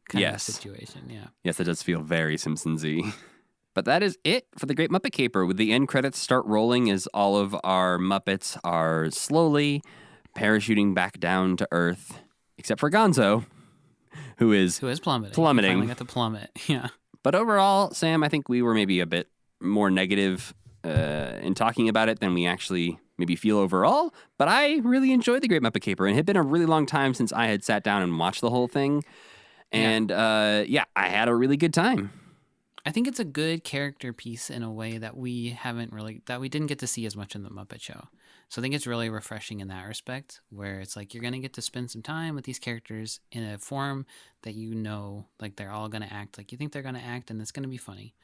Kind of a situation, yeah. Yes, it does feel very Simpsons-y. But that is it for the Great Muppet Caper. With the end credits start rolling as all of our Muppets are slowly parachuting back down to Earth, except for Gonzo, who is plummeting. Plummeting. He finally got to plummet, yeah. But overall, Sam, I think we were maybe a bit more negative in talking about it than we actually maybe feel overall. But I really enjoyed the Great Muppet Caper, and it had been a really long time since I had sat down and watched the whole thing. And I had a really good time. I think it's a good character piece in a way that we didn't get to see as much in the Muppet Show. So I think it's really refreshing in that respect, where it's like you're going to get to spend some time with these characters in a form that like they're all going to act like you think they're going to act, and it's going to be funny.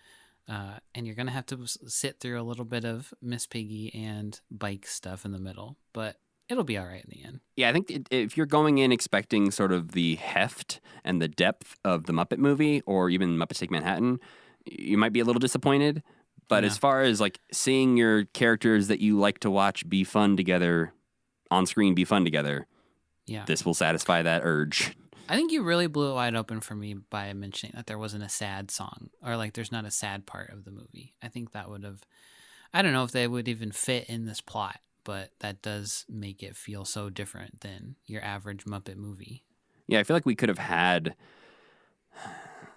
And you're going to have to sit through a little bit of Miss Piggy and bike stuff in the middle, but it'll be all right in the end. Yeah, I think if you're going in expecting sort of the heft and the depth of the Muppet movie, or even Muppets Take Manhattan, you might be a little disappointed. But as far as like seeing your characters that you like to watch be fun together on screen, this will satisfy that urge. I think you really blew it wide open for me by mentioning that there wasn't a sad song, or like there's not a sad part of the movie. I think that would have, I don't know if they would even fit in this plot, but that does make it feel so different than your average Muppet movie. Yeah, I feel like we could have had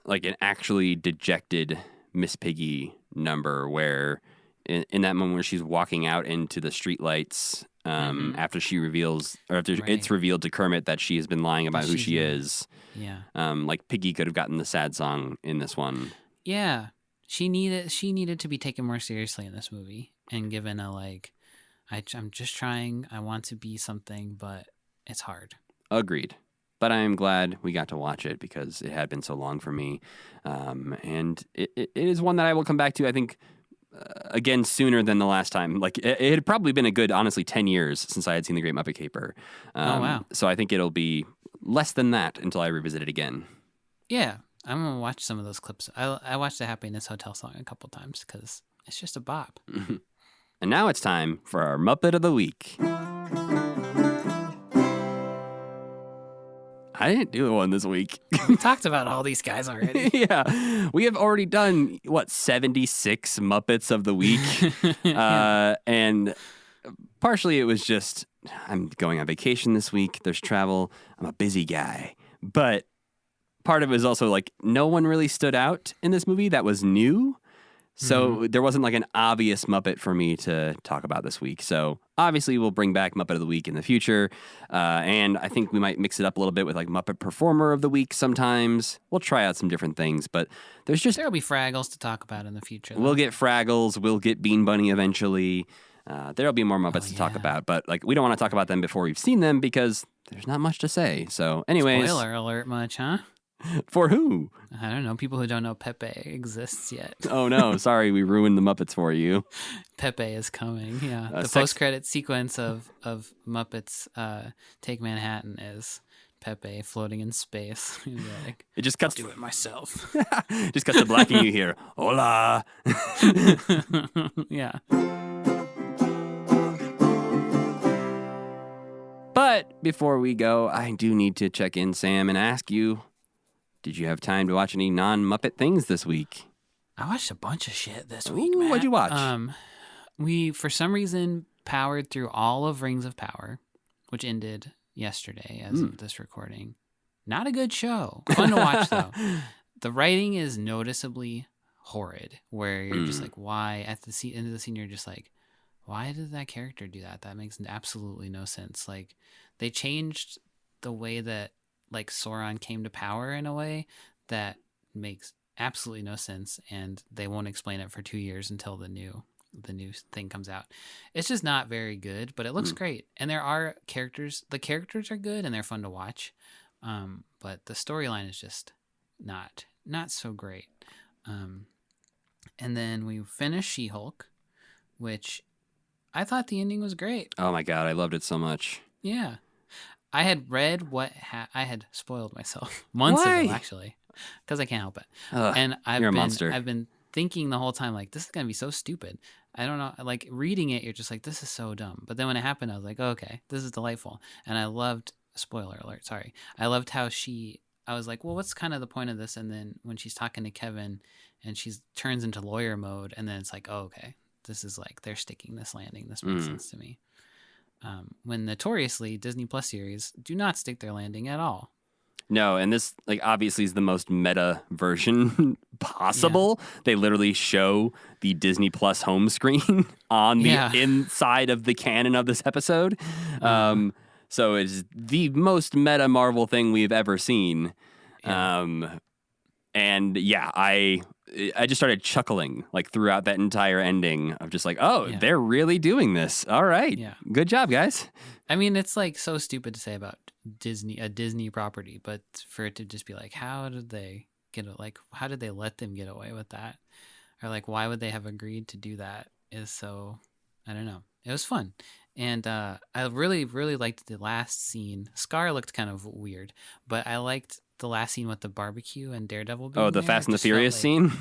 like an actually dejected Miss Piggy number where in that moment where she's walking out into the streetlights after she reveals, or after it's revealed to Kermit that she has been lying about who she is. Yeah. Like Piggy could have gotten the sad song in this one. Yeah. She needed to be taken more seriously in this movie and given a like, I'm just trying, I want to be something, but it's hard. Agreed. But I am glad we got to watch it because it had been so long for me. And it is one that I will come back to, I think, again, sooner than the last time. Like, it had probably been a good, honestly, 10 years since I had seen The Great Muppet Caper. Oh, wow. So I think it'll be less than that until I revisit it again. Yeah, I'm going to watch some of those clips. I watched the Happiness Hotel song a couple times because it's just a bop. And now it's time for our Muppet of the Week. I didn't do one this week. We talked about all these guys already. Yeah. We have already done, 76 Muppets of the Week? And partially it was just, I'm going on vacation this week. There's travel. I'm a busy guy. But part of it was also like, no one really stood out in this movie that was new. So there wasn't like an obvious Muppet for me to talk about this week. So obviously we'll bring back Muppet of the Week in the future. And I think we might mix it up a little bit with like Muppet Performer of the Week sometimes. We'll try out some different things, but there'll be Fraggles to talk about in the future. We'll get Fraggles. We'll get Bean Bunny eventually. There'll be more Muppets to talk about, but like we don't want to talk about them before we've seen them because there's not much to say. So anyways. Spoiler alert much, huh? For who? I don't know. People who don't know Pepe exists yet. Oh, no. Sorry, we ruined the Muppets for you. Pepe is coming, yeah. The post-credit sequence of Muppets Take Manhattan is Pepe floating in space. Like, it just cuts I'll do it myself. Just cuts to black and you hear, hola. Yeah. But before we go, I do need to check in, Sam, and ask you, did you have time to watch any non-Muppet things this week? I watched a bunch of shit this week, man. What'd you watch? We, for some reason, powered through all of Rings of Power, which ended yesterday as of this recording. Not a good show. Fun to watch, though. The writing is noticeably horrid, where you're just like, why? At the end of the scene, you're just like, why did that character do that? That makes absolutely no sense. Like, they changed the way that like Sauron came to power in a way that makes absolutely no sense, and they won't explain it for 2 years until the new thing comes out. It's just not very good, but it looks great. And there are characters. The characters are good and they're fun to watch. But the storyline is just not so great. And then we finished She-Hulk, which I thought the ending was great. Oh my God, I loved it so much. Yeah. I had read I had spoiled myself months ago, actually. because I can't help it. Ugh, And you're a monster. I've been thinking the whole time, like, this is gonna be so stupid. I don't know, like reading it, you're just like, this is so dumb. But then when it happened, I was like, oh, okay, this is delightful. And I loved, spoiler alert, sorry, I loved how I was like, well, what's kind of the point of this? And then when she's talking to Kevin and she turns into lawyer mode, and then it's like, oh, okay, this is like they're sticking this landing. This makes sense to me. When notoriously Disney Plus series do not stick their landing at all. No, and this like obviously is the most meta version possible. They literally show the Disney Plus home screen on the inside of the canon of this episode. So it's the most meta Marvel thing we've ever seen. And yeah, I just started chuckling like throughout that entire ending of just like, oh, they're really doing this. All right. Yeah. Good job, guys. I mean, it's like so stupid to say about a Disney property, but for it to just be like, how did they let them get away with that? Or like, why would they have agreed to do that is so, I don't know. It was fun. And I really, really liked the last scene. Scar looked kind of weird, but I liked the last scene with the barbecue and Daredevil being the there. Fast and the Furious scene?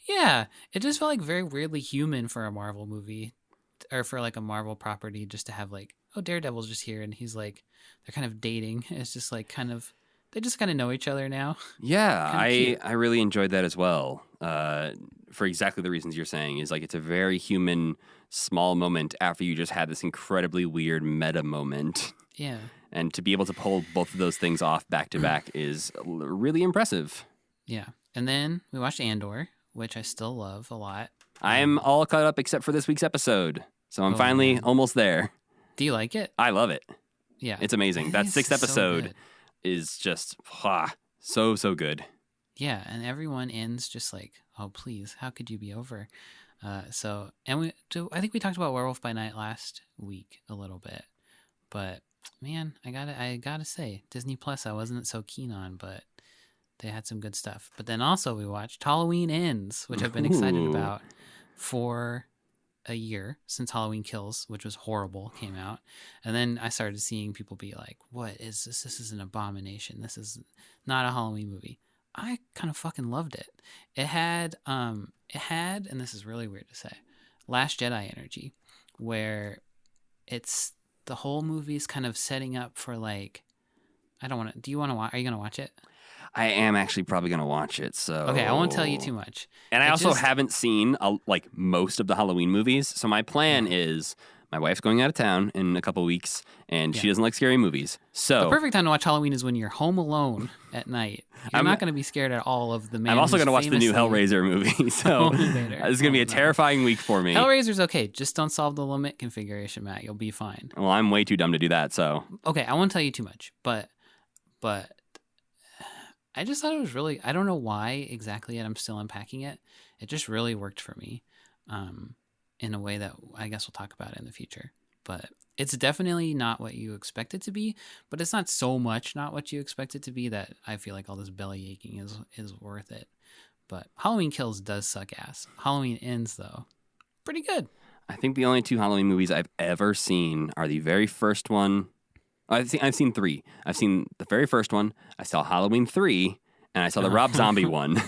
Yeah. It just felt like very weirdly human for a Marvel movie or for like a Marvel property just to have like, oh, Daredevil's just here. And he's like, they're kind of dating. It's just like they just kind of know each other now. Yeah, I really enjoyed that as well. For exactly the reasons you're saying is like it's a very human small moment after you just had this incredibly weird meta moment. Yeah. And to be able to pull both of those things off back to back is really impressive. Yeah. And then we watched Andor, which I still love a lot. I'm all caught up except for this week's episode. So I'm finally almost there. Do you like it? I love it. Yeah. It's amazing. That sixth episode is just so good. Yeah, and everyone ends just like, oh, please, how could you be over? I think we talked about Werewolf by Night last week a little bit, but man, I gotta say, Disney Plus I wasn't so keen on, but they had some good stuff. But then also we watched Halloween Ends, which I've been excited about for a year since Halloween Kills, which was horrible, came out. And then I started seeing people be like, what is this? This is an abomination. This is not a Halloween movie. I kind of fucking loved it. It had, and this is really weird to say, Last Jedi energy, where it's the whole movie's kind of setting up for like, I don't want to, do you want to watch, are you going to watch it? I am actually probably going to watch it. So okay, I won't tell you too much. And I also haven't seen like most of the Halloween movies. So my plan is my wife's going out of town in a couple weeks, and she doesn't like scary movies. So the perfect time to watch Halloween is when you're home alone at night. You're not going to be scared at all of the man. I'm also going to watch the new Hellraiser movie. So this is going to be a terrifying week for me. Hellraiser's okay. Just don't solve the limit configuration, Matt. You'll be fine. Well, I'm way too dumb to do that. So okay, I won't tell you too much, but I just thought it was really, I don't know why exactly yet I'm still unpacking it. It just really worked for me in a way that I guess we'll talk about in the future. But it's definitely not what you expect it to be, but it's not so much not what you expect it to be that I feel like all this belly aching is worth it. But Halloween Kills does suck ass. Halloween Ends, though, pretty good. I think the only two Halloween movies I've ever seen are the very first one. I've seen three. I've seen the very first one. I saw Halloween 3, and I saw the Rob Zombie one.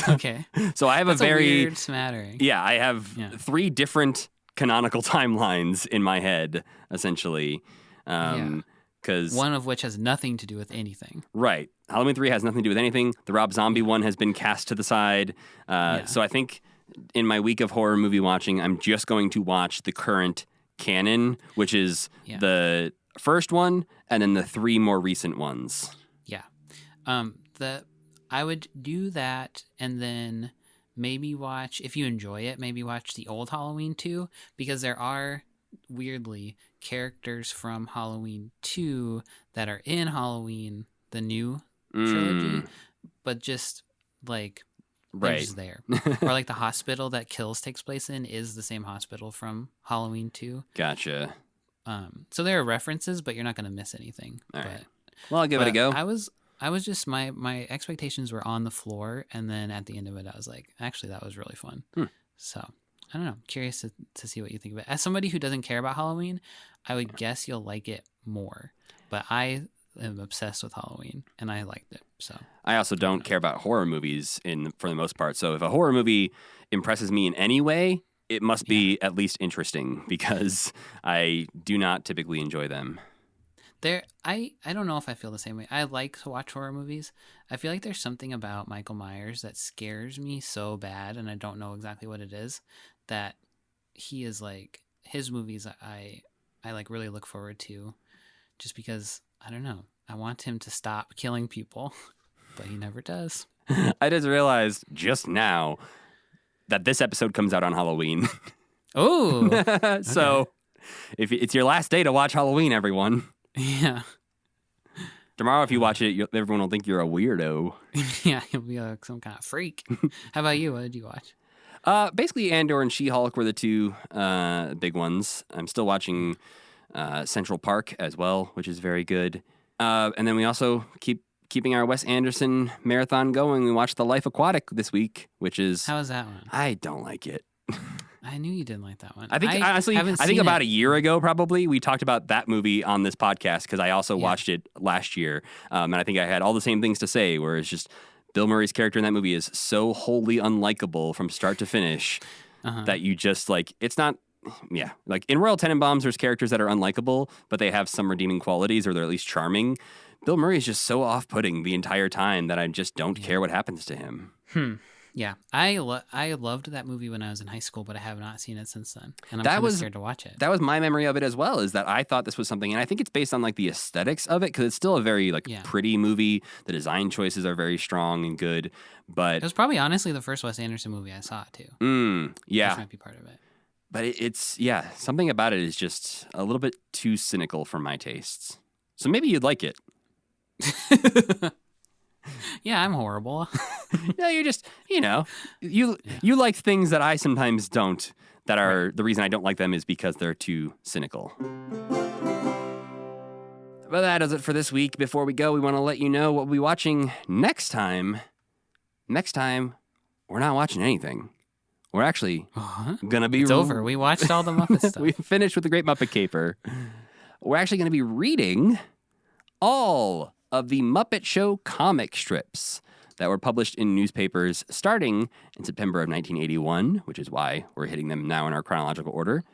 Okay. So I have That's a very weird smattering. Yeah, I have three different canonical timelines in my head, essentially. Because one of which has nothing to do with anything. Right. Halloween 3 has nothing to do with anything. The Rob Zombie one has been cast to the side. So I think in my week of horror movie watching, I'm just going to watch the current canon, which is the first one and then the three more recent ones. Yeah. I would do that and then maybe watch, if you enjoy it, maybe watch the old Halloween 2, because there are weirdly characters from Halloween 2 that are in Halloween, the new trilogy, but just like they're just there. Or like the hospital that Kills takes place in is the same hospital from Halloween 2. Gotcha. So there are references, but you're not going to miss anything. All right. Well, I'll give it a go. I was just, my expectations were on the floor, and then at the end of it, I was like, actually, that was really fun. So, I don't know. Curious to see what you think of it. As somebody who doesn't care about Halloween, I would guess you'll like it more. But I am obsessed with Halloween, and I liked it. So I also don't care about horror movies for the most part. So if a horror movie impresses me in any way, it must be at least interesting because I do not typically enjoy them. I don't know if I feel the same way. I like to watch horror movies. I feel like there's something about Michael Myers that scares me so bad, and I don't know exactly what it is, that he is like, his movies I like really look forward to, just because, I don't know, I want him to stop killing people, but he never does. I just realized just now that this episode comes out on Halloween. Oh, So if it's your last day to watch Halloween, everyone. yeah. Tomorrow, if you watch it, everyone will think you're a weirdo. Yeah, he'll be like some kind of freak. How about you? What did you watch? Basically, Andor and She-Hulk were the two big ones. I'm still watching Central Park as well, which is very good. And then we also keeping our Wes Anderson marathon going. We watched The Life Aquatic this week, which is... How was that one? I don't like it. I knew you didn't like that one. I think honestly, I think about a year ago, probably we talked about that movie on this podcast because I also watched it last year, and I think I had all the same things to say. Where it's just Bill Murray's character in that movie is so wholly unlikable from start to finish that you just like it's not. Yeah, like in Royal Tenenbaums, there's characters that are unlikable, but they have some redeeming qualities or they're at least charming. Bill Murray is just so off-putting the entire time that I just don't care what happens to him. Yeah, I loved that movie when I was in high school, but I have not seen it since then, and I'm kind of scared to watch it. That was my memory of it as well. Is that I thought this was something, and I think it's based on like the aesthetics of it because it's still a very pretty movie. The design choices are very strong and good, but it was probably honestly the first Wes Anderson movie I saw too. Yeah, which might be part of it. But it's something about it is just a little bit too cynical for my tastes. So maybe you'd like it. Yeah, I'm horrible. No, you're just, you like things that I sometimes don't, that are the reason I don't like them is because they're too cynical. But that does it for this week. Before we go, we want to let you know what we'll be watching next time. Next time, we're not watching anything. We're actually going to be... It's over. We watched all the Muppet stuff. We finished with The Great Muppet Caper. We're actually going to be reading all of the Muppet Show comic strips that were published in newspapers starting in September of 1981, which is why we're hitting them now in our chronological order.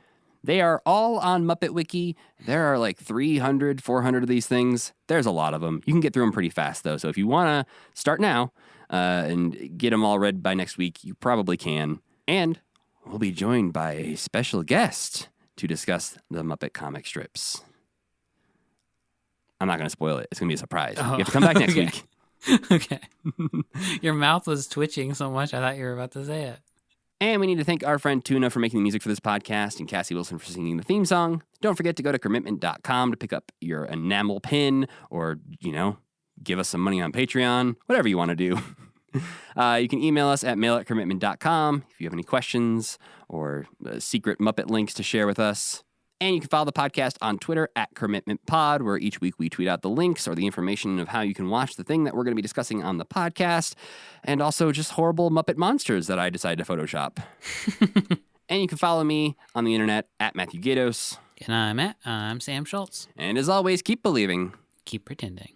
They are all on Muppet Wiki. There are like 300, 400 of these things. There's a lot of them. You can get through them pretty fast, though. So if you want to start now and get them all read by next week, you probably can. And we'll be joined by a special guest to discuss the Muppet comic strips. I'm not going to spoil it. It's going to be a surprise. You have to come back next week. Okay. Your mouth was twitching so much, I thought you were about to say it. And we need to thank our friend Tuna for making the music for this podcast and Cassie Wilson for singing the theme song. Don't forget to go to commitment.com to pick up your enamel pin or, give us some money on Patreon, whatever you want to do. You can email us at mail@commitment.com if you have any questions or secret Muppet links to share with us. And you can follow the podcast on Twitter at CommitmentPod, where each week we tweet out the links or the information of how you can watch the thing that we're going to be discussing on the podcast, and also just horrible Muppet monsters that I decided to Photoshop. And you can follow me on the internet at Matthew Gatos. And I'm Sam Schultz. And as always, keep believing. Keep pretending.